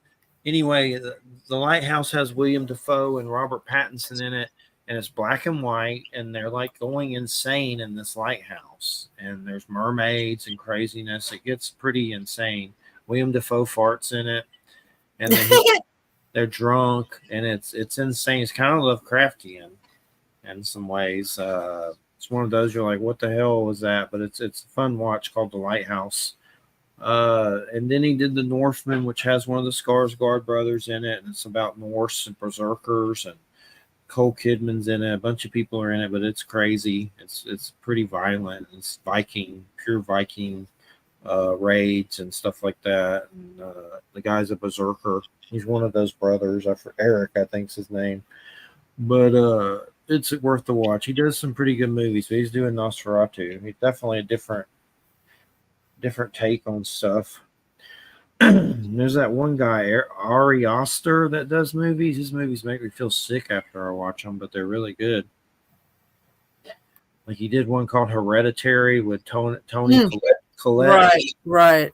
Anyway, the Lighthouse has William Defoe and Robert Pattinson in it, and it's black and white, and they're like going insane in this lighthouse, and there's mermaids and craziness. It gets pretty insane. William Defoe farts in it, and then they're drunk, and it's insane. It's kind of Lovecraftian in some ways. It's one of those you're like, what the hell was that? But it's a fun watch called The Lighthouse. And then he did The Northman, which has one of the Skarsgård brothers in it, and it's about Norse and berserkers, and Cole Kidman's in it. A bunch of people are in it, but it's crazy. It's pretty violent. It's pure Viking raids and stuff like that. And, the guy's a berserker. He's one of those brothers. Eric, I think's his name. But it's worth the watch. He does some pretty good movies. But he's doing Nosferatu. He's definitely a different take on stuff. There's that one guy, Ari Aster, that does movies. His movies make me feel sick after I watch them, but they're really good. Like he did one called Hereditary with Tony Collette. Right.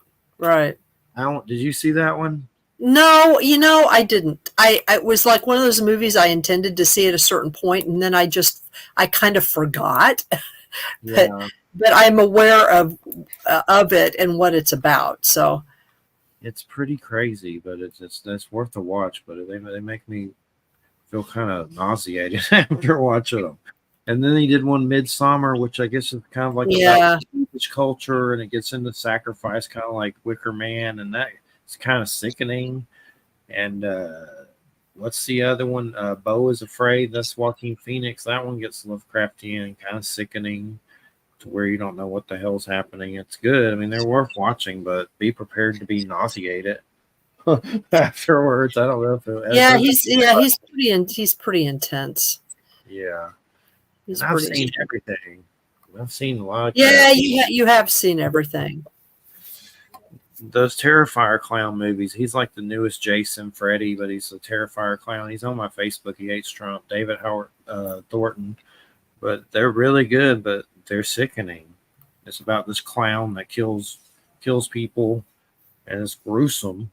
Did you see that one? No, I didn't. It was like one of those movies I intended to see at a certain point, and then I kind of forgot. Yeah. But I'm aware of it and what it's about. So it's pretty crazy, but it's worth a watch. But they make me feel kind of nauseated after watching them. And then he did one Midsummer, which I guess is kind of like about Jewish culture, and it gets into sacrifice, kind of like Wicker Man, and that it's kind of sickening. And what's the other one? Beau is Afraid. That's Joaquin Phoenix. That one gets Lovecraftian and kind of sickening to where you don't know what the hell's happening. It's good. I mean, they're worth watching, but be prepared to be nauseated afterwards. I don't know if he's pretty intense. Yeah. I've seen everything. I've seen a lot of you have seen everything. Those Terrifier clown movies. He's like the newest Jason Freddy, but he's a Terrifier clown. He's on my Facebook. He hates Trump. David Howard Thornton. But they're really good, but they're sickening. It's about this clown that kills people, and it's gruesome.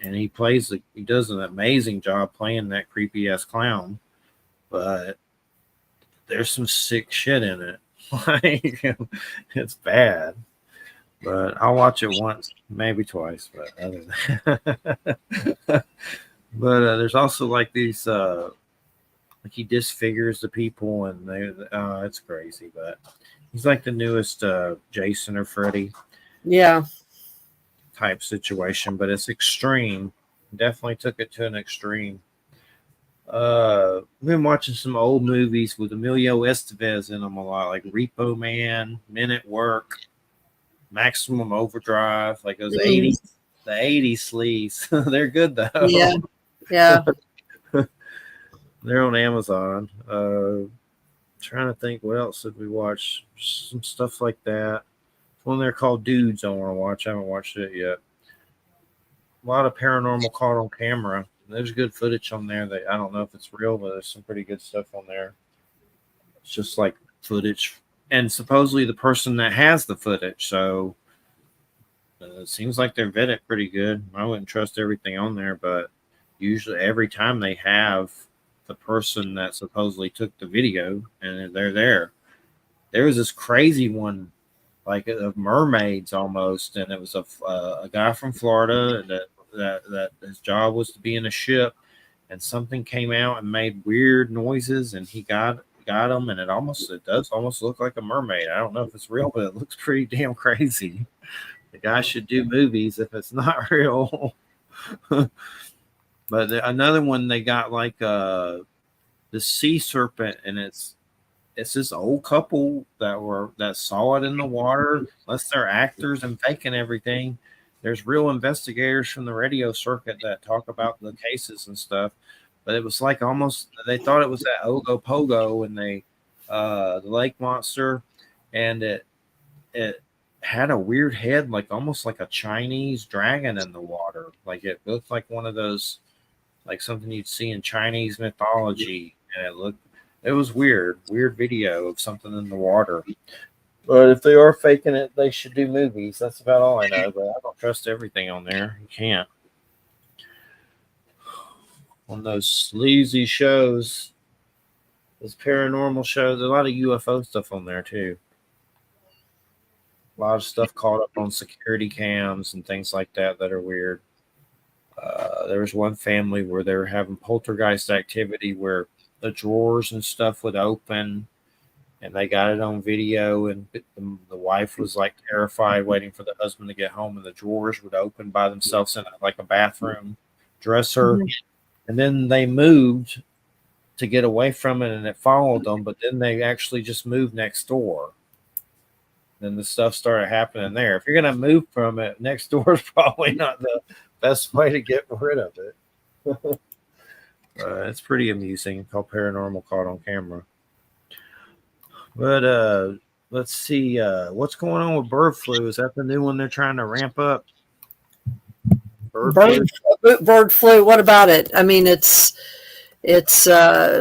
And he does an amazing job playing that creepy ass clown. But there's some sick shit in it. Like it's bad. But I'll watch it once, maybe twice. But other than there's also like these like he disfigures the people, and it's crazy. But he's like the newest Jason or Freddy type situation, but it's extreme. Definitely took it to an extreme. We've been watching some old movies with Emilio Estevez in them a lot, like Repo Man, Men at Work, Maximum Overdrive, like those 80s, the 80s sleaze. They're good though. Yeah. They're on Amazon. Trying to think what else did we watch? Some stuff like that. One there called Dudes I want to watch. I haven't watched it yet. A lot of paranormal caught on camera. There's good footage on there that I don't know if it's real, but there's some pretty good stuff on there. It's just like footage and supposedly the person that has the footage. So it seems like they're vetted pretty good. I wouldn't trust everything on there, but usually every time they have the person that supposedly took the video and they're there. There was this crazy one, like of mermaids almost, and it was a guy from Florida that his job was to be in a ship, and something came out and made weird noises, and he got him, and it does almost look like a mermaid. I don't know if it's real, but it looks pretty damn crazy. The guy should do movies if it's not real. But another one, they got like the sea serpent, and it's this old couple that saw it in the water. Unless they're actors and faking everything, there's real investigators from the radio circuit that talk about the cases and stuff. But it was like almost they thought it was that Ogopogo and the lake monster, and it had a weird head, like almost like a Chinese dragon in the water. Like it looked like one of those, like something you'd see in Chinese mythology, and it was weird video of something in the water. But if they are faking it, they should do movies. That's about all I know. But I don't trust everything on there. You can't. On those sleazy shows, those paranormal shows, there's a lot of UFO stuff on there too. A lot of stuff caught up on security cams and things like that are weird. There was one family where they were having poltergeist activity where the drawers and stuff would open, and they got it on video, and the wife was like terrified waiting for the husband to get home, and the drawers would open by themselves in like a bathroom dresser. And then they moved to get away from it, and it followed them, but then they actually just moved next door. Then the stuff started happening there. If you're going to move from it, next door is probably not the best way to get rid of it. It's pretty amusing. It's called Paranormal Caught on Camera. But let's see. What's going on with bird flu? Is that the new one they're trying to ramp up? Bird flu. What about it? I mean, it's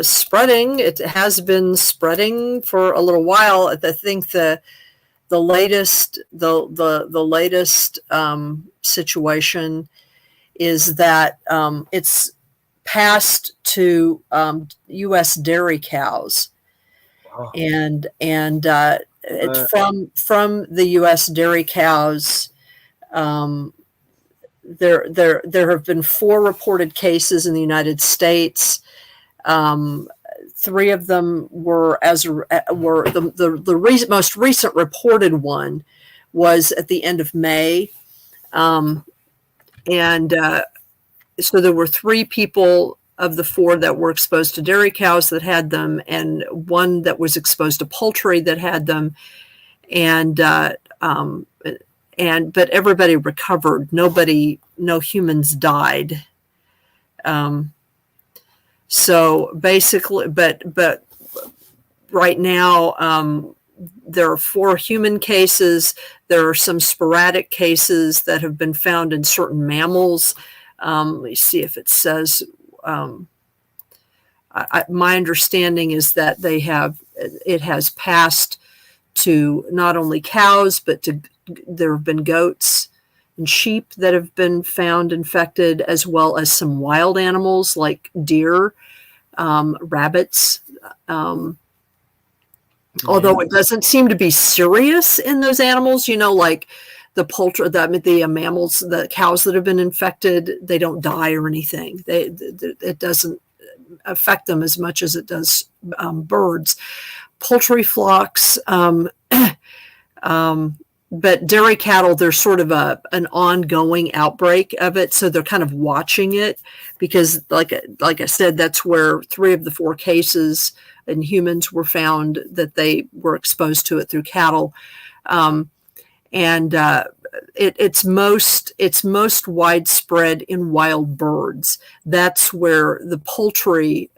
spreading. It has been spreading for a little while. I think the latest situation is that it's passed to U.S. dairy cows, and it's from the U.S. dairy cows. There have been 4 reported cases in the United States. 3 of them were the most recent reported one was at the end of May, so there were 3 people of the 4 that were exposed to dairy cows that had them, and 1 that was exposed to poultry that had them, but everybody recovered. No humans died. So basically, but right now, there are 4 human cases. There are some sporadic cases that have been found in certain mammals. Let me see if it says, my understanding is that it has passed to not only cows, but there have been goats and sheep that have been found infected, as well as some wild animals like deer, rabbits. Although it doesn't seem to be serious in those animals, like the poultry, the mammals, the cows that have been infected, they don't die or anything. It doesn't affect them as much as it does birds. Poultry flocks, but dairy cattle, there's sort of an ongoing outbreak of it, so they're kind of watching it because, like I said, that's where 3 of the 4 cases in humans were found that they were exposed to it through cattle, it's most widespread in wild birds. That's where the poultry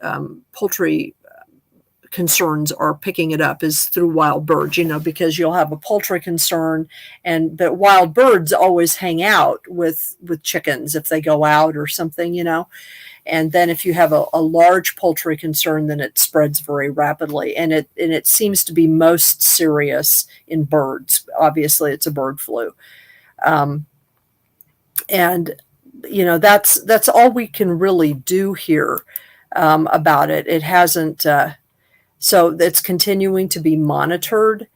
concerns are picking it up, is through wild birds, because you'll have a poultry concern, but wild birds always hang out with chickens if they go out or something, And then if you have a large poultry concern, then it spreads very rapidly. And it seems to be most serious in birds. Obviously, it's a bird flu. And, you know, that's all we can really do here about it. It hasn't, so it's continuing to be monitored.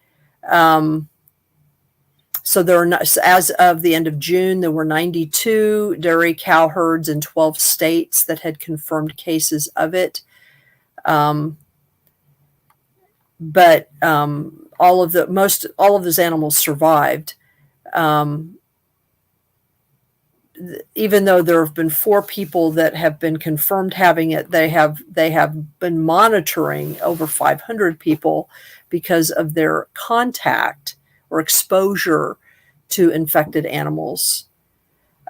So there are not, as of the end of June, there were 92 dairy cow herds in 12 states that had confirmed cases of it. But all of those animals survived. Even though there have been 4 people that have been confirmed having it, they have been monitoring over 500 people because of their contact or exposure to infected animals.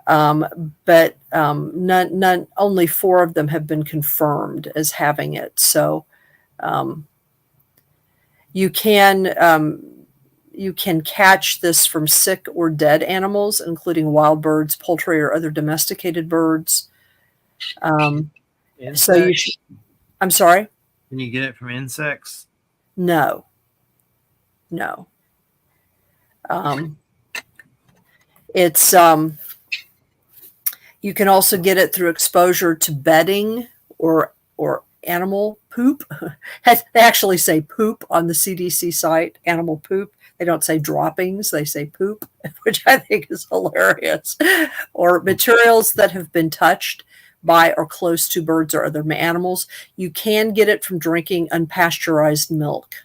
But only 4 of them have been confirmed as having it. So you can catch this from sick or dead animals, including wild birds, poultry, or other domesticated birds. So you should, I'm sorry? Can you get it from insects? No. It's you can also get it through exposure to bedding or animal poop. They actually say poop on the CDC site, animal poop. They don't say droppings, they say poop, which I think is hilarious. Or materials that have been touched by or close to birds or other animals. You can get it from drinking unpasteurized milk.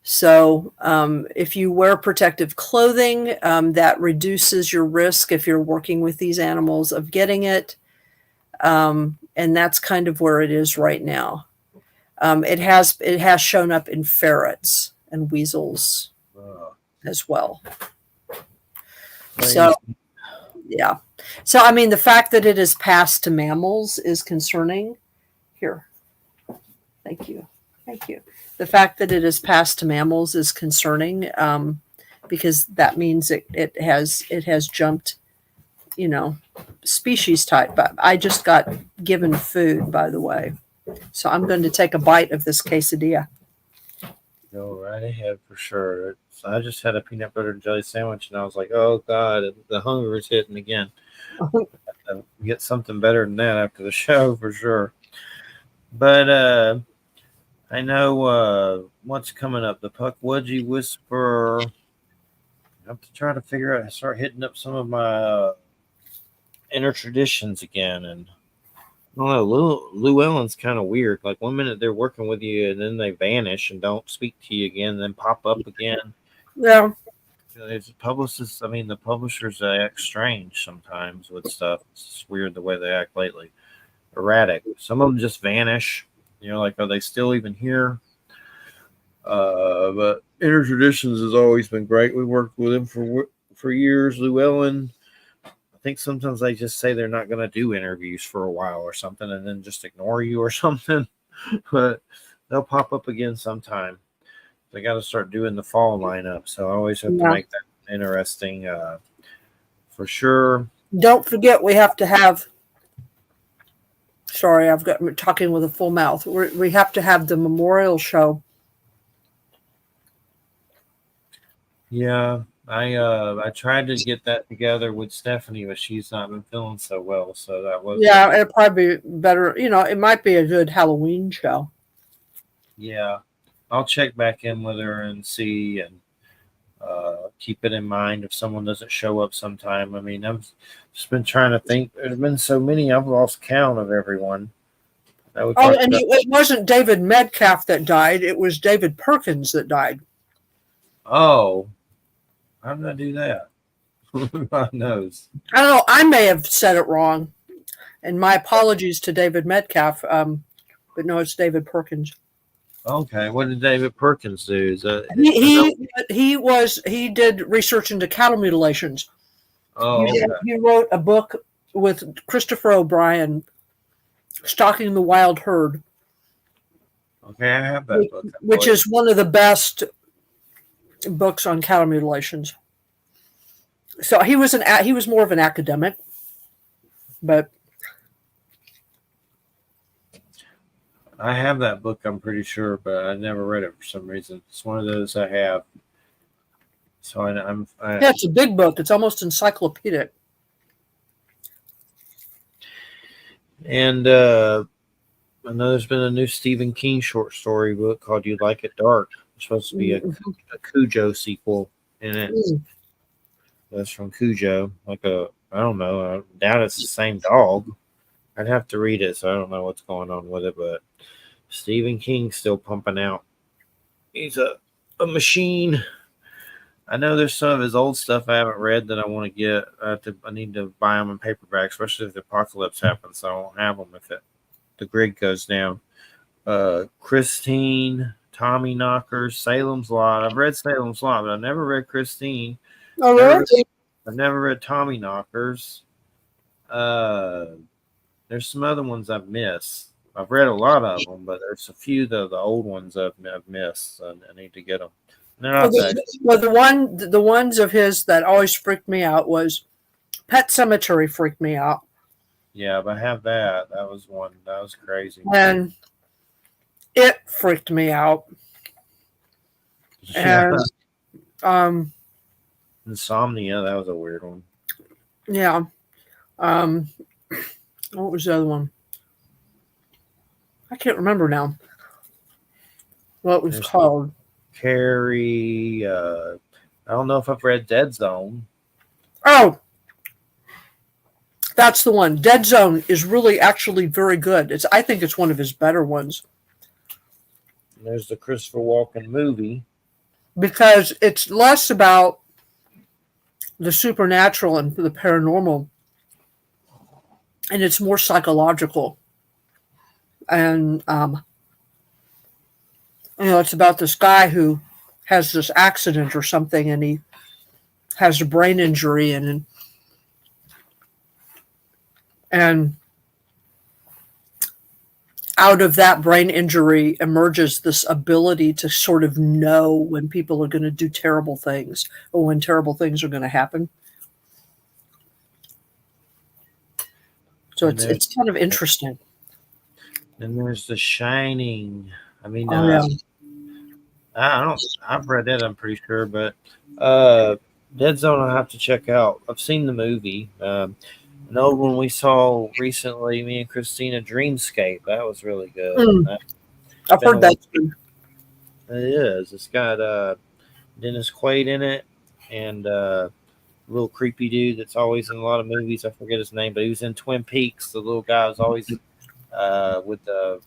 So if you wear protective clothing, that reduces your risk if you're working with these animals of getting it. And that's kind of where it is right now. It has shown up in ferrets and weasels as well. So, yeah. So, I mean, the fact that it is passed to mammals is concerning. Here. Thank you. The fact that it is passed to mammals is concerning because that means it has jumped, you know, species type. But I just got given food, by the way, so I'm going to take a bite of this quesadilla. Go right ahead for sure. So I just had a peanut butter and jelly sandwich, and I was like, "Oh God, the hunger is hitting again." Get something better than that after the show for sure. But I know what's coming up. The Puckwudgie Whisperer. I have to try to figure out. Start hitting up some of my inner traditions again, and I don't know. Llewellyn's kind of weird. Like 1 minute they're working with you, and then they vanish and don't speak to you again, and then pop up again. Yeah. There's publicists. I mean, the publishers act strange sometimes with stuff. It's weird the way they act lately. Erratic. Some of them just vanish. You know, like, are they still even here? But Inner Traditions has always been great. We worked with them for years. Llewellyn, I think sometimes they just say they're not going to do interviews for a while or something and then just ignore you or something. But they'll pop up again sometime. They got to start doing the fall lineup. So I always have to make that interesting for sure. Don't forget, we have to have. Sorry, I'm talking with a full mouth. We have to have the memorial show. Yeah, I tried to get that together with Stephanie, but she's not been feeling so well. So that was it'd probably be better. You know, it might be a good Halloween show. Yeah, I'll check back in with her and see, and keep it in mind if someone doesn't show up sometime. I mean, I've just been trying to think. There's been so many, I've lost count of everyone. And it wasn't David Metcalf that died. It was David Perkins that died. Oh, how did I do that? God knows. I don't know. I may have said it wrong. And my apologies to David Metcalf. But no, it's David Perkins. Okay, what did David Perkins do? He did research into cattle mutilations. Oh, okay. He wrote a book with Christopher O'Brien, Stalking the Wild Herd. Okay, I have that book. Which is one of the best books on cattle mutilations. So he was more of an academic, but I have that book, I'm pretty sure, but I never read it for some reason. It's one of those I have. So yeah, it's a big book. It's almost encyclopedic. And I know there's been a new Stephen King short story book called "You Like It Dark." It's supposed to be a Cujo sequel in it. That's from Cujo. I don't know. I doubt it's the same dog. I'd have to read it, so I don't know what's going on with it. But Stephen King's still pumping out. He's a machine. I know there's some of his old stuff I haven't read that I want to get. I need to buy them in paperback, especially if the apocalypse happens. So I won't have them if the grid goes down. Christine, Tommy Knockers, Salem's Lot. I've read Salem's Lot, but I've never read Christine. Oh, really? I've never read Tommy Knockers. There's some other ones I've missed. I've read a lot of them, but there's a few of the old ones I've missed. So I need to get them. Well, the ones of his that always freaked me out was Pet Cemetery. Freaked me out. Yeah, but I have that. That was one. That was crazy. And it freaked me out. Yeah. And Insomnia. That was a weird one. yeah. What was the other one? I can't remember now. What it was called? Carrie. I don't know if I've read Dead Zone. Oh, that's the one. Dead Zone is really actually very good. I think it's one of his better ones. There's the Christopher Walken movie. Because it's less about the supernatural and the paranormal, and it's more psychological. And it's about this guy who has this accident or something, and he has a brain injury, and out of that brain injury emerges this ability to sort of know when people are going to do terrible things or when terrible things are going to happen. So it's kind of interesting. And there's The Shining. I mean, Yeah. I've read that, I'm pretty sure, but Dead Zone I'll have to check out. I've seen the movie. An old one we saw recently, me and Christina, Dreamscape. That was really good. I've heard that too. It is. It's got Dennis Quaid in it and a little creepy dude that's always in a lot of movies. I forget his name, but he was in Twin Peaks. The little guy was always with the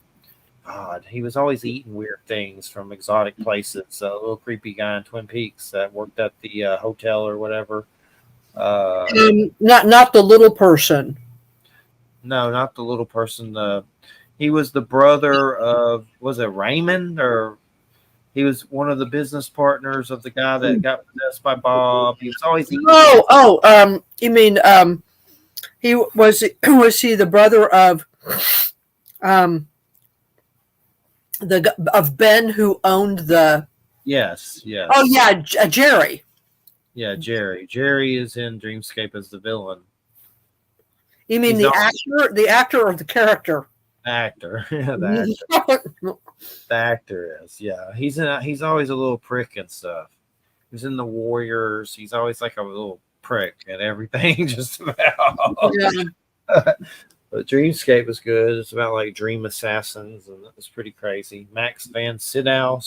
God. He was always eating weird things from exotic places. A little creepy guy in Twin Peaks that worked at the hotel or whatever. Not the little person. No, not the little person. He was the brother of, was it Raymond, or he was one of the business partners of the guy that got possessed by Bob. He was always eating. You mean he was he the brother of of Ben who owned the? Yes. Oh yeah, Jerry. Yeah, Jerry. Jerry is in Dreamscape as the villain. You mean the actor or the character? Actor. Yeah, the actor. The actor is. Yeah, he's always a little prick and stuff. He's in the Warriors. He's always like a little prick at everything, just about. Yeah. But Dreamscape is good. It's about like dream assassins, and it's pretty crazy. Max Van Sydow,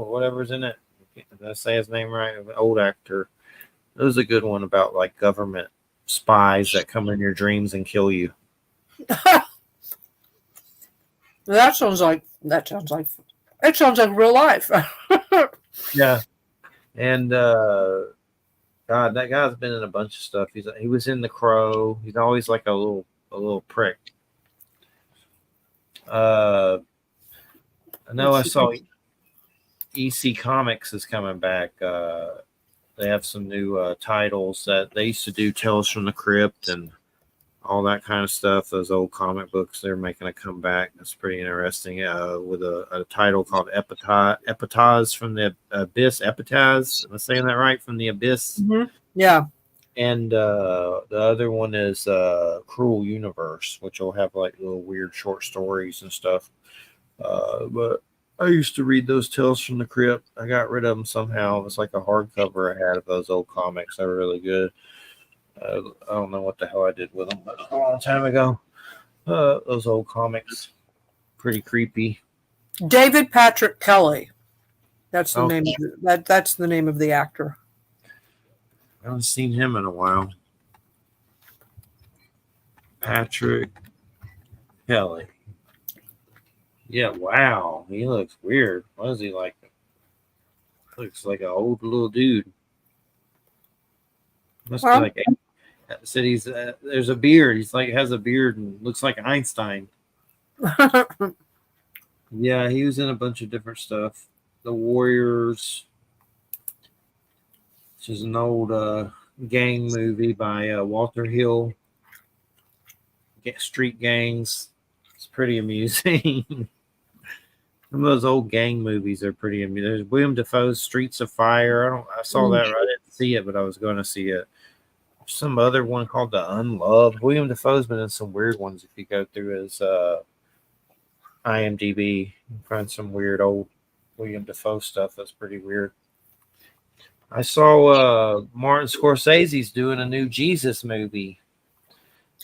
whatever's in it. Did I say his name right? An old actor. It was a good one about like government spies that come in your dreams and kill you. That sounds like real life. Yeah. And God, that guy's been in a bunch of stuff. He was in The Crow. He's always like a little prick. I know I saw EC Comics is coming back. They have some new titles that they used to do, Tales from the Crypt and all that kind of stuff. Those old comic books, they're making a comeback. That's pretty interesting. With a title called Epitaph from the Abyss. Epitaph, am I saying that right? From the Abyss. Mm-hmm. Yeah. And the other one is Cruel Universe, which will have like little weird short stories and stuff. But I used to read those Tales from the Crypt. I got rid of them somehow. It was like a hardcover I had of those old comics. They were really good. I don't know what the hell I did with them, but a long time ago. Those old comics, pretty creepy. David Patrick Kelly. That's the Okay. name of that's the name of the actor. I haven't seen him in a while. Patrick Kelly. Yeah, wow. He looks weird. What is he like? Looks like an old little dude. Must Well, be like said he's there's a beard. He's like has a beard and looks like Einstein. Yeah, he was in a bunch of different stuff. The Warriors, which is an old gang movie by Walter Hill. Street gangs. It's pretty amusing. Some of those old gang movies are pretty amusing. There's William Dafoe's Streets of Fire. I saw that. I didn't see it, but I was going to see it. Some other one called The Unloved. William Dafoe's been in some weird ones. If you go through his IMDb, you can find some weird old William Dafoe stuff. That's pretty weird. I saw Martin Scorsese's doing a new Jesus movie.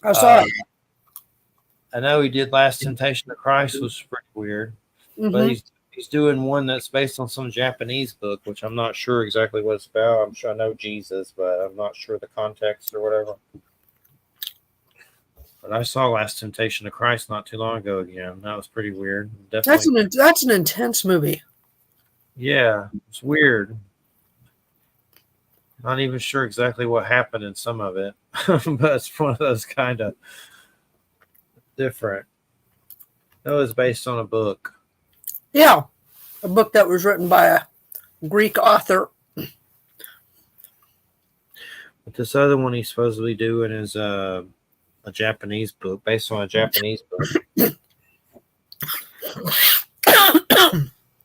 I saw it. I know he did Last Temptation of Christ, was pretty weird. But he's doing one that's based on some Japanese book, which I'm not sure exactly what it's about. I'm sure I know Jesus, but I'm not sure the context or whatever. But I saw Last Temptation of Christ not too long ago again. That was pretty weird. Definitely. That's an intense movie. Yeah, it's weird. Not even sure exactly what happened in some of it, but it's one of those kind of different. It was based on a book. Yeah, a book that was written by a Greek author. But this other one he's supposedly doing is a Japanese book, based on a Japanese book.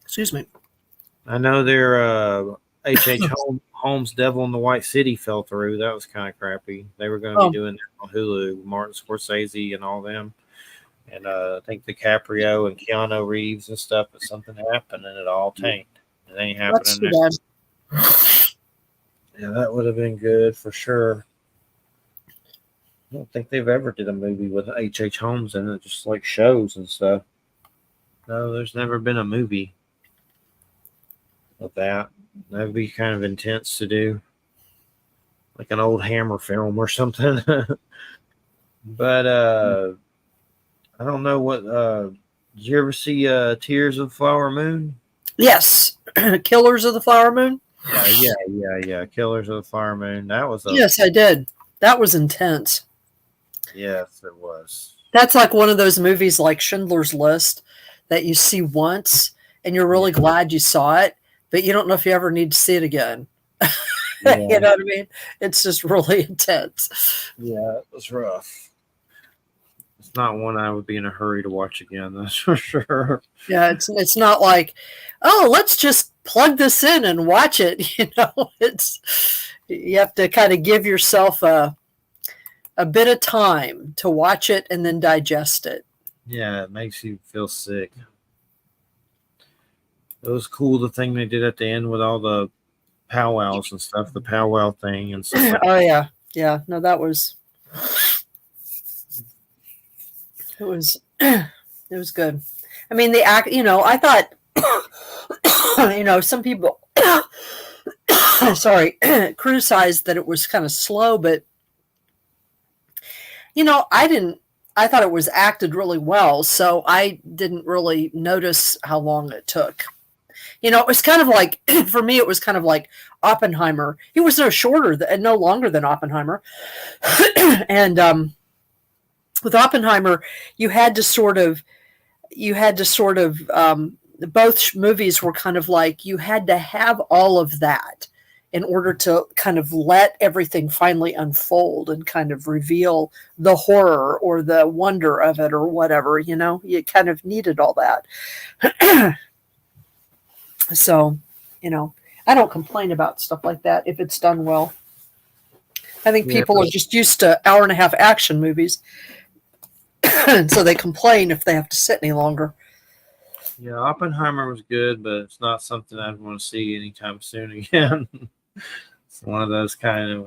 Excuse me. I know their H.H. Holmes' Devil in the White City fell through. That was kind of crappy. They were going to be doing that on Hulu, Martin Scorsese and all them. And I think DiCaprio and Keanu Reeves and stuff, but something happened and it all tanked. It ain't happening next. Yeah, that would have been good for sure. I don't think they've ever did a movie with H.H. Holmes in it, just like shows and stuff. No, there's never been a movie of that. That would be kind of intense to do. Like an old Hammer film or something. But I don't know what. Did you ever see Tears of the Flower Moon? Yes, Killers of the Flower Moon. Yeah. Killers of the Flower Moon. That was. Yes, I did. That was intense. Yes, it was. That's like one of those movies, like Schindler's List, that you see once and you're really glad you saw it, but you don't know if you ever need to see it again. Yeah. You know what I mean? It's just really intense. Yeah, it was rough. It's not one I would be in a hurry to watch again, that's for sure. Yeah, it's not like, oh, let's just plug this in and watch it. You know, you have to kind of give yourself a bit of time to watch it and then digest it. Yeah, it makes you feel sick. It was cool the thing they did at the end with all the powwows and stuff, the powwow thing and stuff. Oh yeah. No, that was. It was good. I mean, the act, I thought, some people, criticized that it was kind of slow, but, I thought it was acted really well. So I didn't really notice how long it took. It was kind of like, for me, it was kind of like Oppenheimer. He was no longer than Oppenheimer. And, with Oppenheimer, you had to sort of, both movies were kind of like, you had to have all of that in order to kind of let everything finally unfold and kind of reveal the horror or the wonder of it or whatever, you kind of needed all that. So, I don't complain about stuff like that if it's done well. I think Yeah, people are just used to hour and a half action movies, and so they complain if they have to sit any longer. yeah, Oppenheimer was good, but it's not something I'd want to see anytime soon again. It's one of those kind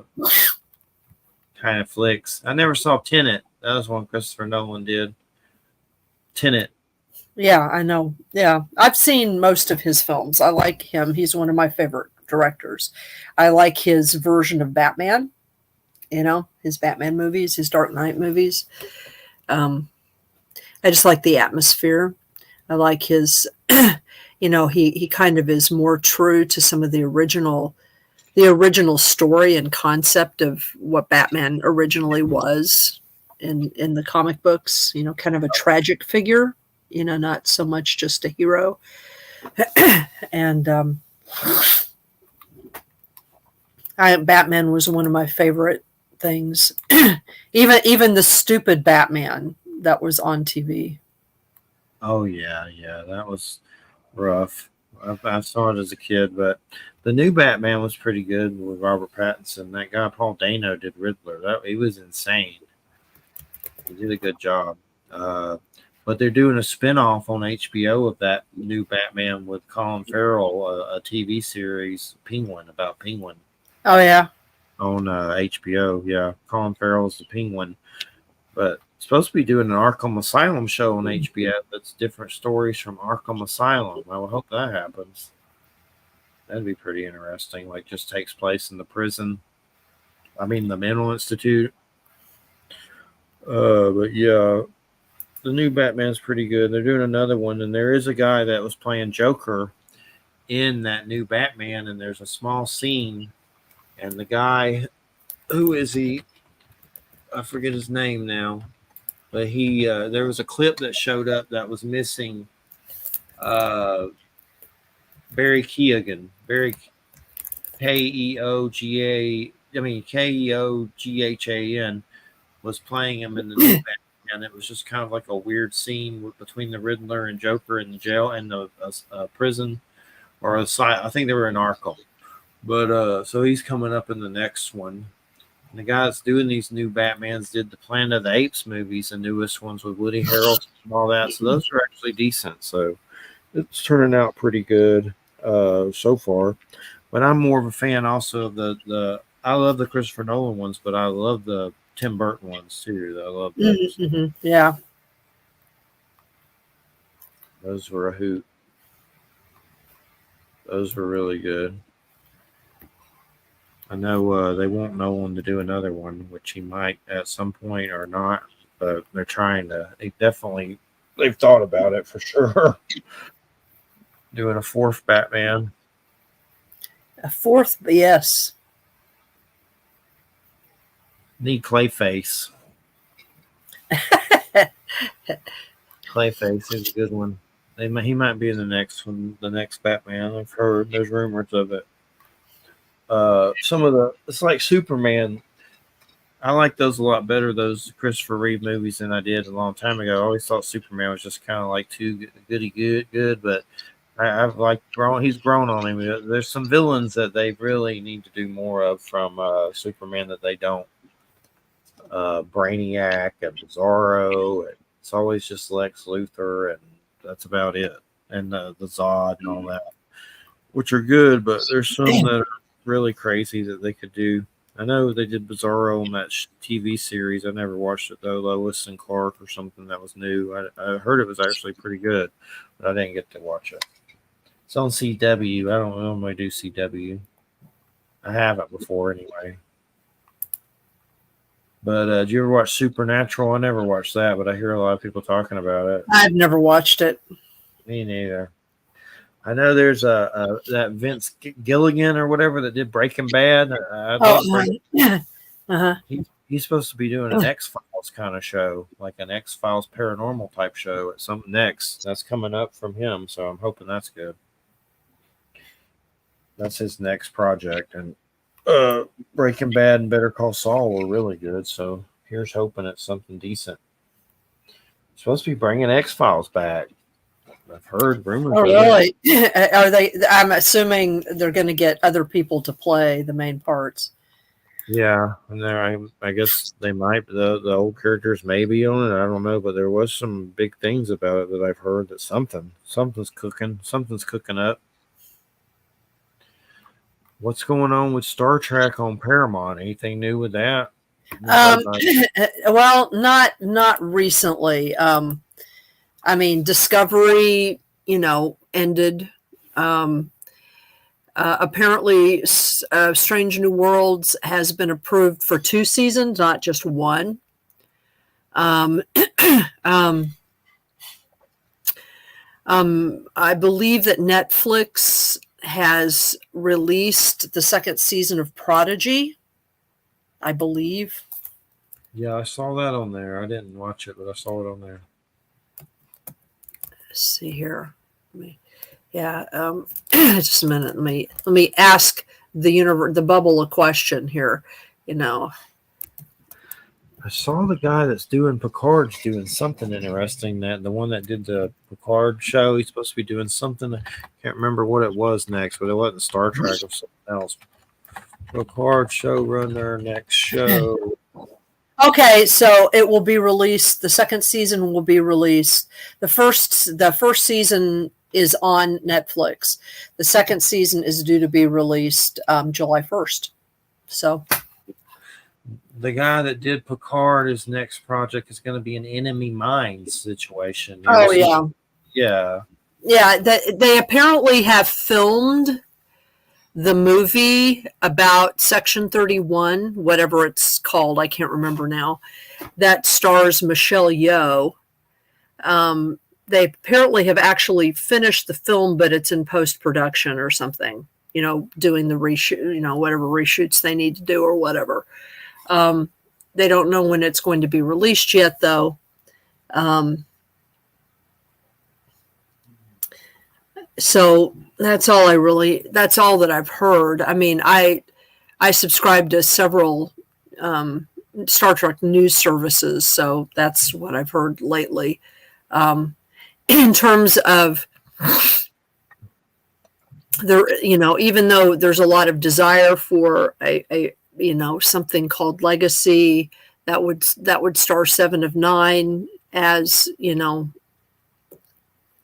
of flicks. I never saw Tenet. That was one Christopher Nolan did. Tenet. Yeah, I know. Yeah, I've seen most of his films. I like him. He's one of my favorite directors. I like his version of Batman. His Batman movies, his Dark Knight movies. I just like the atmosphere. I like his, he kind of is more true to some of the original story and concept of what Batman originally was in the comic books. Kind of a tragic figure. Not so much just a hero. And Batman was one of my favorite things. even the stupid Batman that was on TV. Oh yeah, that was rough. I saw it as a kid, but the new Batman was pretty good with Robert Pattinson. That guy Paul Dano did Riddler. He was insane. He did a good job. But they're doing a spin-off on HBO of that new Batman with Colin Farrell, a TV series, about Penguin. Oh yeah. On HBO, yeah. Colin Farrell's the Penguin. But supposed to be doing an Arkham Asylum show on HBO that's different stories from Arkham Asylum. I would hope that happens. That'd be pretty interesting. Like, just takes place in the prison. I mean, the mental institute. But yeah, the new Batman's pretty good. They're doing another one, and there is a guy that was playing Joker in that new Batman, and there's a small scene, and the guy, who is he? I forget his name now. But there was a clip that showed up that was missing Barry Keoghan. Barry Keoghan was playing him in the new Batman. It was just kind of like a weird scene between the Riddler and Joker in the jail and the prison, or I think they were in Arkham. But so he's coming up in the next one. And the guy that's doing these new Batmans did the Planet of the Apes movies, the newest ones with Woody Harrelson and all that. So those are actually decent. So it's turning out pretty good so far. But I'm more of a fan also of I love the Christopher Nolan ones, but I love the Tim Burton ones too. I love those. Mm-hmm. Yeah. Those were a hoot. Those were really good. I know they want Nolan to do another one, which he might at some point or not, but they're trying to. They've thought about it for sure. Doing a fourth Batman. A fourth, yes. Need Clayface. Clayface is a good one. He might be in the next one, the next Batman. I've heard there's rumors of it. It's like Superman. I like those a lot better, those Christopher Reeve movies, than I did a long time ago. I always thought Superman was just kind of like too good, but I've he's grown on him. There's some villains that they really need to do more of from Superman that they don't. Brainiac and Bizarro, and it's always just Lex Luthor, and that's about it. And the Zod and all that, which are good, but there's some that are really crazy that they could do. I know they did Bizarro on that TV series. I never watched it though. Lois and Clark or something that was new. I heard it was actually pretty good, but I didn't get to watch it. It's on CW. I don't normally do CW. I haven't before anyway. But did you ever watch Supernatural? I never watched that, but I hear a lot of people talking about it. I've never watched it. Me neither. I know there's that Vince Gilligan or whatever that did Breaking Bad. He's supposed to be doing an X-Files kind of show, like an X-Files paranormal type show at some next. That's coming up from him, so I'm hoping that's good. That's his next project. And Breaking Bad and Better Call Saul were really good, so here's hoping it's something decent. Supposed to be bringing X-Files back. I've heard rumors. Oh, really? Are they? I'm assuming they're going to get other people to play the main parts. Yeah, and there, I guess they might the old characters may be on it. I don't know, but there was some big things about it that I've heard that something's cooking up. What's going on with Star Trek on Paramount? Anything new with that? Um, well, not recently. I mean, Discovery, ended. Um, Apparently, Strange New Worlds has been approved for 2 seasons, not just one. Um, um, I believe that Netflix has released the 2nd season of Prodigy. I believe. Yeah, I saw that on there. I didn't watch it, but I saw it on there. Let's see here. Just a minute. Let me ask the bubble a question here. I saw the guy that's doing Picard's doing something interesting. That the one that did the Picard show, he's supposed to be doing something. I can't remember what it was next, but it wasn't Star Trek or something else. Picard showrunner next show. Okay, so it will be released. The 2nd season will be released. The first season is on Netflix. The 2nd season is due to be released July 1st. So the guy that did Picard, his next project is going to be an Enemy Mines situation. Yeah. They apparently have filmed the movie about Section 31, whatever it's called, I can't remember now, that stars Michelle Yeoh. They apparently have actually finished the film, but it's in post-production or something, doing the reshoot, whatever reshoots they need to do or whatever. They don't know when it's going to be released yet, though. So that's all that I've heard. I mean, I subscribe to several Star Trek news services, so that's what I've heard lately. In terms of even though there's a lot of desire for a something called Legacy that would star Seven of Nine as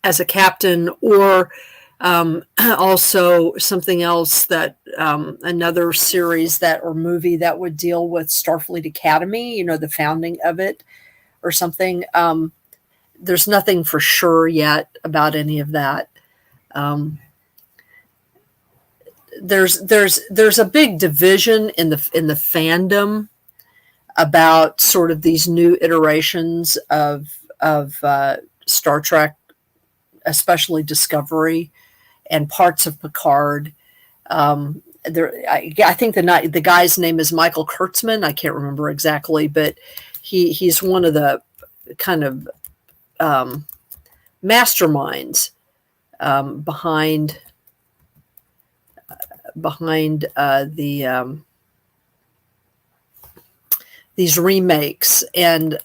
as a captain, or also something else that another series or movie that would deal with Starfleet Academy, the founding of it or something. There's nothing for sure yet about any of that. There's a big division in the fandom about sort of these new iterations of Star Trek, especially Discovery and parts of Picard. I think the guy's name is Michael Kurtzman. I can't remember exactly, but he's one of the kind of masterminds behind these remakes, and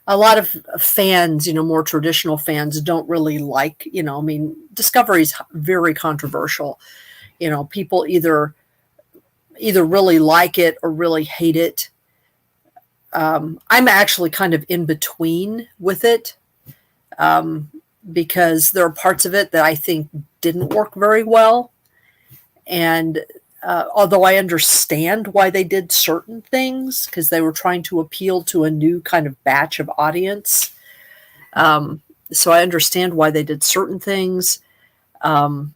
a lot of fans, more traditional fans, don't really like. Discovery is very controversial. People either really like it or really hate it. I'm actually kind of in between with it, because there are parts of it that I think didn't work very well. And although I understand why they did certain things, because they were trying to appeal to a new kind of batch of audience. So I understand why they did certain things. And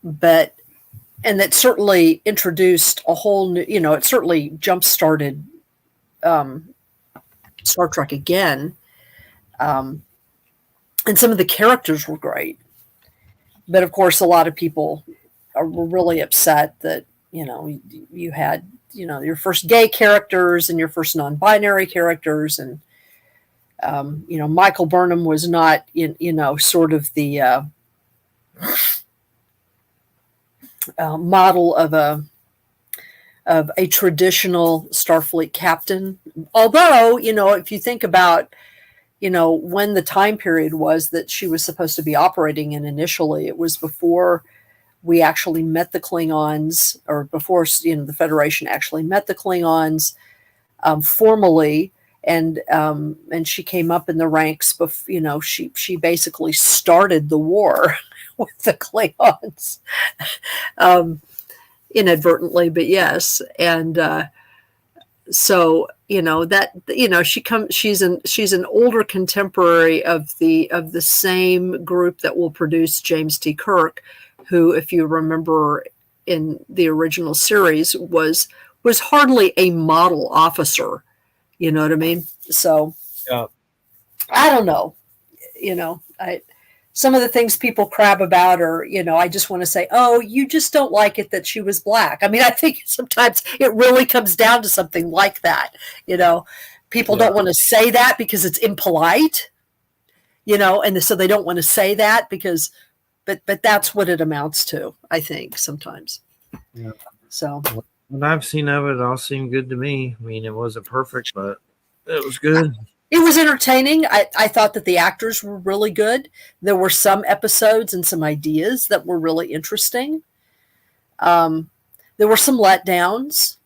that certainly introduced a whole new, it certainly jump-started Star Trek again. And some of the characters were great. But of course, a lot of people were really upset that, you had, your first gay characters and your first non-binary characters. And, Michael Burnham was not sort of the model of a traditional Starfleet captain. Although, if you think about, when the time period was that she was supposed to be operating in initially, it was before we actually met the Klingons, or before the Federation actually met the Klingons formally, and she came up in the ranks. She basically started the war with the Klingons, inadvertently, but yes, and so she's an older contemporary of the same group that will produce James T. Kirk, who, if you remember in the original series, was hardly a model officer. You know what I mean? So Yeah. I don't know. Some of the things people crab about are, I just want to say, oh, you just don't like it that she was black. I mean, I think sometimes it really comes down to something like that. People don't want to say that because it's impolite, and so they don't want to say that because, but that's what it amounts to, I think, sometimes. Yeah. So what I've seen of it all seemed good to me. I mean, it wasn't perfect, but it was good. It was entertaining. I thought that the actors were really good. There were some episodes and some ideas that were really interesting. There were some letdowns.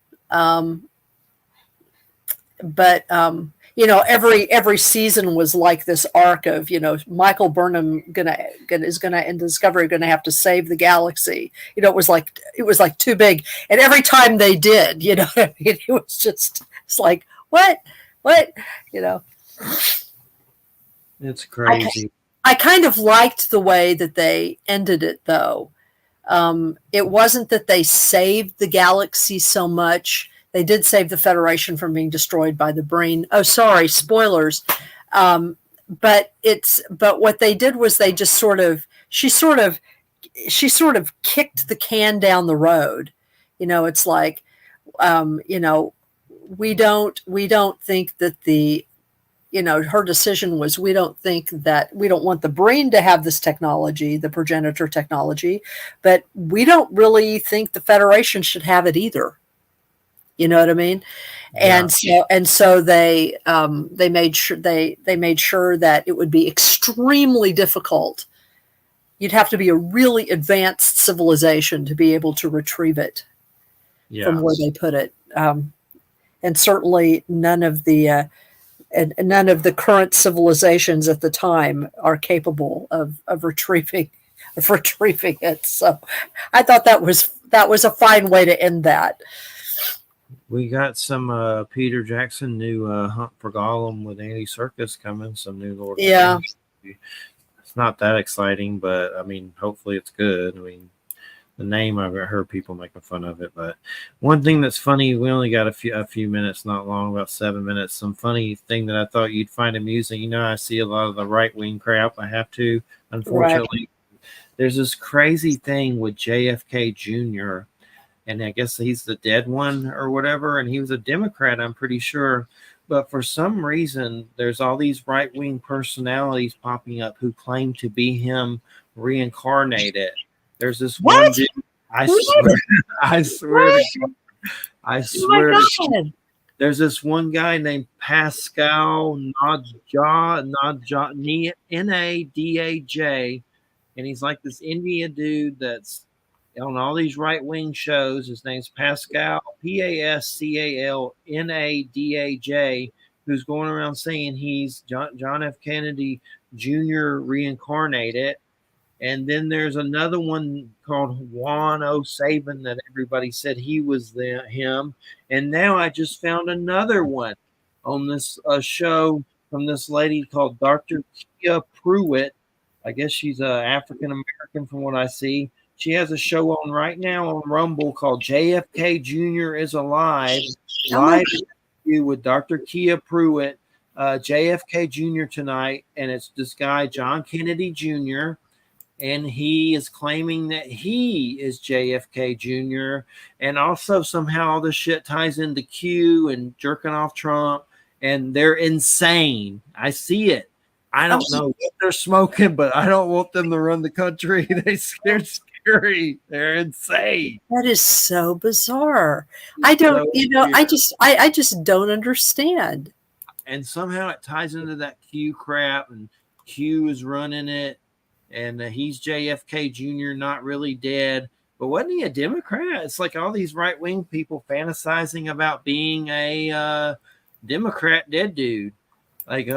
But every season was like this arc of, Michael Burnham is gonna in Discovery gonna have to save the galaxy. It was like too big. And every time they did, it was just, it's like, what? It's crazy. I kind of liked the way that they ended it, though. It wasn't that they saved the galaxy so much. They did save the Federation from being destroyed by the brain. Oh, sorry, spoilers. But what they did was they just she sort of kicked the can down the road. It's like, we don't think that her decision was, we don't want the brain to have this technology, the progenitor technology, but we don't really think the Federation should have it either. You know what I mean? Yeah. And so they made sure that it would be extremely difficult. You'd have to be a really advanced civilization to be able to retrieve it from where they put it. And certainly none of the current civilizations at the time are capable of retrieving it. So I thought that was a fine way to end that. We got some Peter Jackson new Hunt for Gollum with Andy Serkis coming, some new Lord of the Rings. It's not that exciting, but I mean, hopefully it's good. I mean, the name, I've heard people making fun of it, but one thing that's funny, we only got a few minutes, not long, about 7 minutes. Some funny thing that I thought you'd find amusing. I see a lot of the right-wing crap. I have to, unfortunately. Right. There's this crazy thing with JFK Jr., and I guess he's the dead one or whatever, and he was a Democrat, I'm pretty sure. But for some reason, there's all these right-wing personalities popping up who claim to be him reincarnated. There's this one dude, I swear to God. There's this one guy named Pascal Nadaj, Nadaj, and he's like this Indian dude that's on all these right-wing shows. His name's Pascal, Pascal Nadaj, who's going around saying he's John F. Kennedy Jr. reincarnated. And then there's another one called Juan O'Sabin that everybody said he was him. And now I just found another one on this show from this lady called Dr. Kia Pruitt. I guess she's African-American from what I see. She has a show on right now on Rumble called JFK Jr. is Alive. Live interview with Dr. Kia Pruitt, JFK Jr. tonight. And it's this guy, John Kennedy Jr., and he is claiming that he is JFK Jr. And also somehow all this shit ties into Q and jerking off Trump. And they're insane. I see it. I don't know what they're smoking, but I don't want them to run the country. They're scary. They're insane. That is so bizarre. I don't, I just don't understand. And somehow it ties into that Q crap, and Q is running it. and he's JFK Jr., not really dead. But wasn't he a Democrat? It's like all these right-wing people fantasizing about being a Democrat dead dude. Like,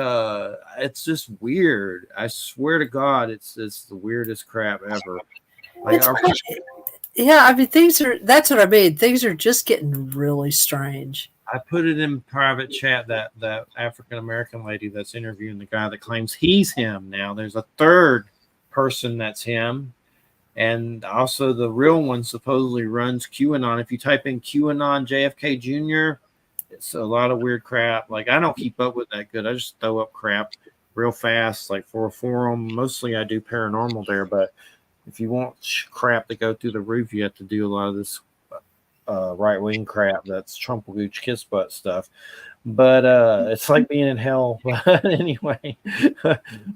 it's just weird. I swear to God, it's the weirdest crap ever. Like, yeah, I mean, that's what I mean. Things are just getting really strange. I put it in private chat, that African American lady that's interviewing the guy that claims he's him now. There's a third person that's him. And also the real one supposedly runs QAnon. If you type in QAnon JFK Jr., it's a lot of weird crap. Like, I don't keep up with that good. I just throw up crap real fast, like for a forum. Mostly I do paranormal there, but if you want crap to go through the roof, you have to do a lot of this right-wing crap. That's Trumplegooch kiss butt stuff. But it's like being in hell. But anyway,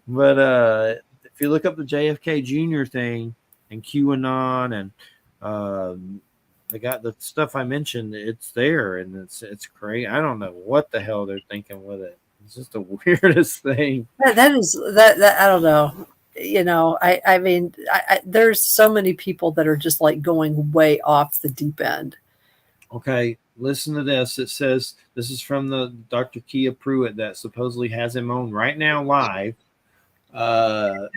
but if you look up the JFK Jr. thing and QAnon and they got the stuff I mentioned, it's there, and it's great. I don't know what the hell they're thinking with it. It's just the weirdest thing. That is I don't know. You know, I mean, there's so many people that are just like going way off the deep end. Okay, listen to this. It says, this is from the Dr. Kia Pruitt that supposedly has him on right now live.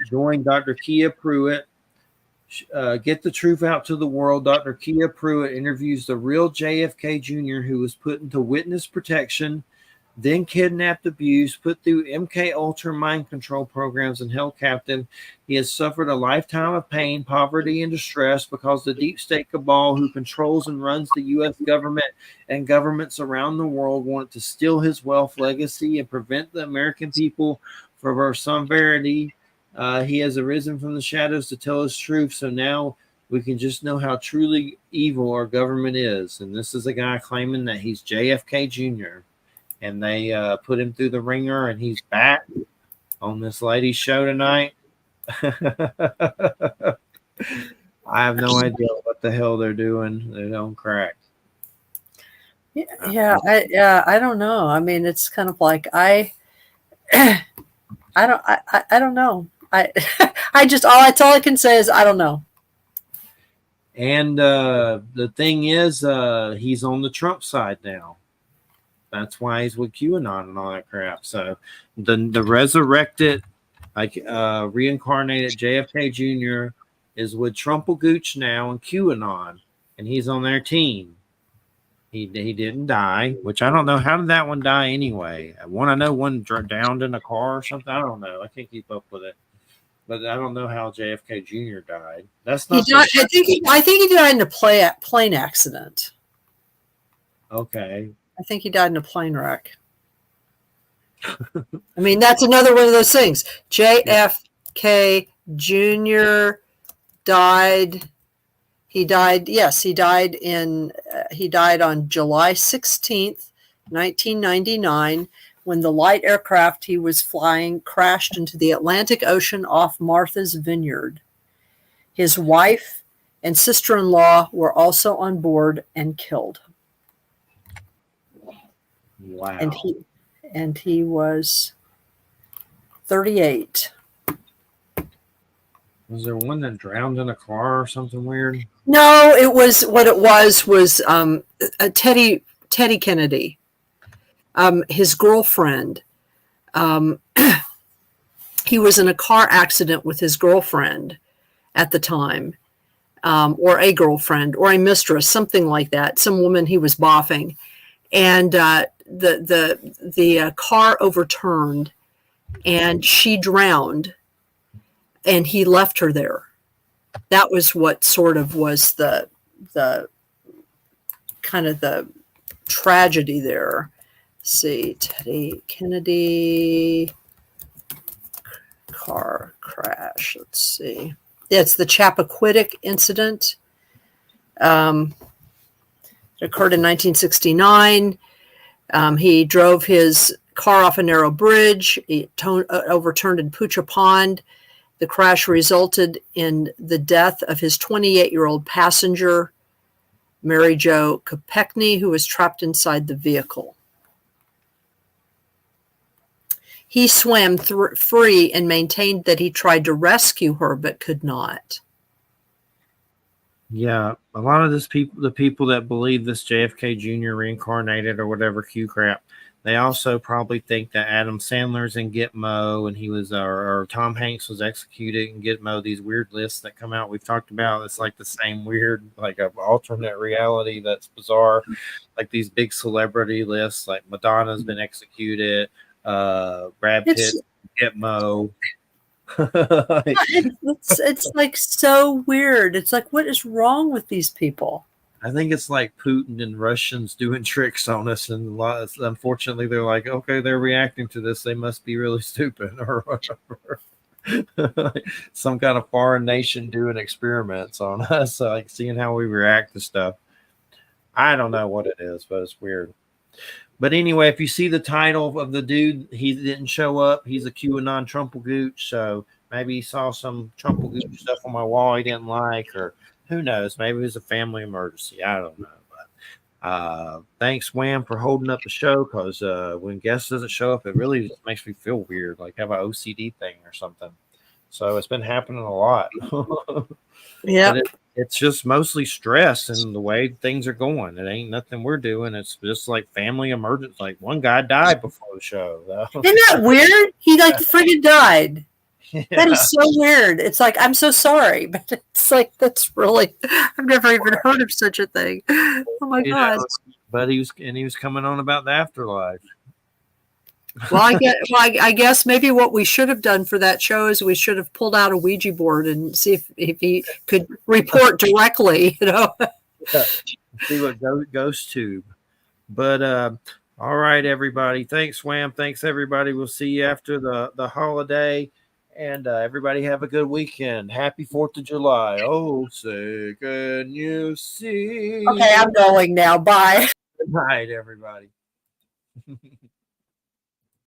Join Dr. Kia Pruitt. Get the truth out to the world. Dr. Kia Pruitt interviews the real JFK Jr., who was put into witness protection, then kidnapped, abused, put through MK Ultra mind control programs, and held captive. He has suffered a lifetime of pain, poverty, and distress because the deep state cabal who controls and runs the U.S. government and governments around the world want to steal his wealth, legacy, and prevent the American people from some verity. He has arisen from the shadows to tell us truth, so now we can just know how truly evil our government is. And this is a guy claiming that he's JFK Jr., and they put him through the ringer, and he's back on this lady's show tonight. I have no idea what the hell they're doing. They don't crack. Yeah, I don't know. I mean, it's kind of like I don't know. I just that's all I can say is I don't know. And the thing is, he's on the Trump side now. That's why he's with QAnon and all that crap. So the resurrected, like reincarnated JFK Jr. is with Trumplegooch now and QAnon, and he's on their team. He didn't die, which I don't know. How did that one die anyway? I know one drowned in a car or something. I don't know. I can't keep up with it. But I don't know how JFK Jr. died. That's not. I think he died in a plane accident. Okay. I think he died in a plane wreck. I mean, that's another one of those things. JFK Jr. died. He died. Yes, he died on July 16th, 1999, when the light aircraft he was flying crashed into the Atlantic Ocean off Martha's Vineyard. His wife and sister-in-law were also on board and killed. Wow. And he was 38. Was there one that drowned in a car or something weird? No, it was Teddy Kennedy. His girlfriend. He was in a car accident with his girlfriend at the time, or a girlfriend or a mistress, something like that. Some woman he was boffing, and the car overturned, and she drowned, and he left her there. That was what sort of was the kind of the tragedy there. Let's see, Teddy Kennedy car crash. Let's see. Yeah, it's the Chappaquiddick incident. It occurred in 1969. He drove his car off a narrow bridge. It overturned in Poocha Pond. The crash resulted in the death of his 28-year-old passenger, Mary Jo Kopechne, who was trapped inside the vehicle. he swam free and maintained that he tried to rescue her but could not. Yeah, a lot of the people that believe this JFK Jr. reincarnated or whatever Q crap, they also probably think that Adam Sandler's in Gitmo and he was, or Tom Hanks was executed in Gitmo. These weird lists that come out we've talked about. It's like the same weird, like an alternate reality that's bizarre, like these big celebrity lists. Like Madonna's been executed, Brad Pitt, Gitmo. It's like so weird. It's like, what is wrong with these people? I think it's like Putin and Russians doing tricks on us, and unfortunately, they're like, okay, they're reacting to this. They must be really stupid, or whatever. Some kind of foreign nation doing experiments on us, like seeing how we react to stuff. I don't know what it is, but it's weird. But anyway, if you see the title of the dude, he didn't show up. He's a QAnon Trumplegooch, so maybe he saw some Trumplegooch stuff on my wall he didn't like, or who knows? Maybe it was a family emergency. I don't know. But thanks, Wham, for holding up the show, because when guests doesn't show up, it really just makes me feel weird, like have an OCD thing or something. So it's been happening a lot. Yeah. It's just mostly stress and the way things are going. It ain't nothing we're doing. It's just like family emergency. Like one guy died before the show. Isn't that weird? He like friggin' died. Yeah. That is so weird. It's like, I'm so sorry, but it's like, that's really, I've never even heard of such a thing. Oh my God. But he was coming on about the afterlife. Well, I guess maybe what we should have done for that show is we should have pulled out a Ouija board and see if he could report directly, Yeah. See what GhostTube. But all right, everybody. Thanks, Wham. Thanks, everybody. We'll see you after the holiday. And everybody have a good weekend. Happy 4th of July. Oh, say, can you see? Okay, I'm going now. Bye. Good night, everybody.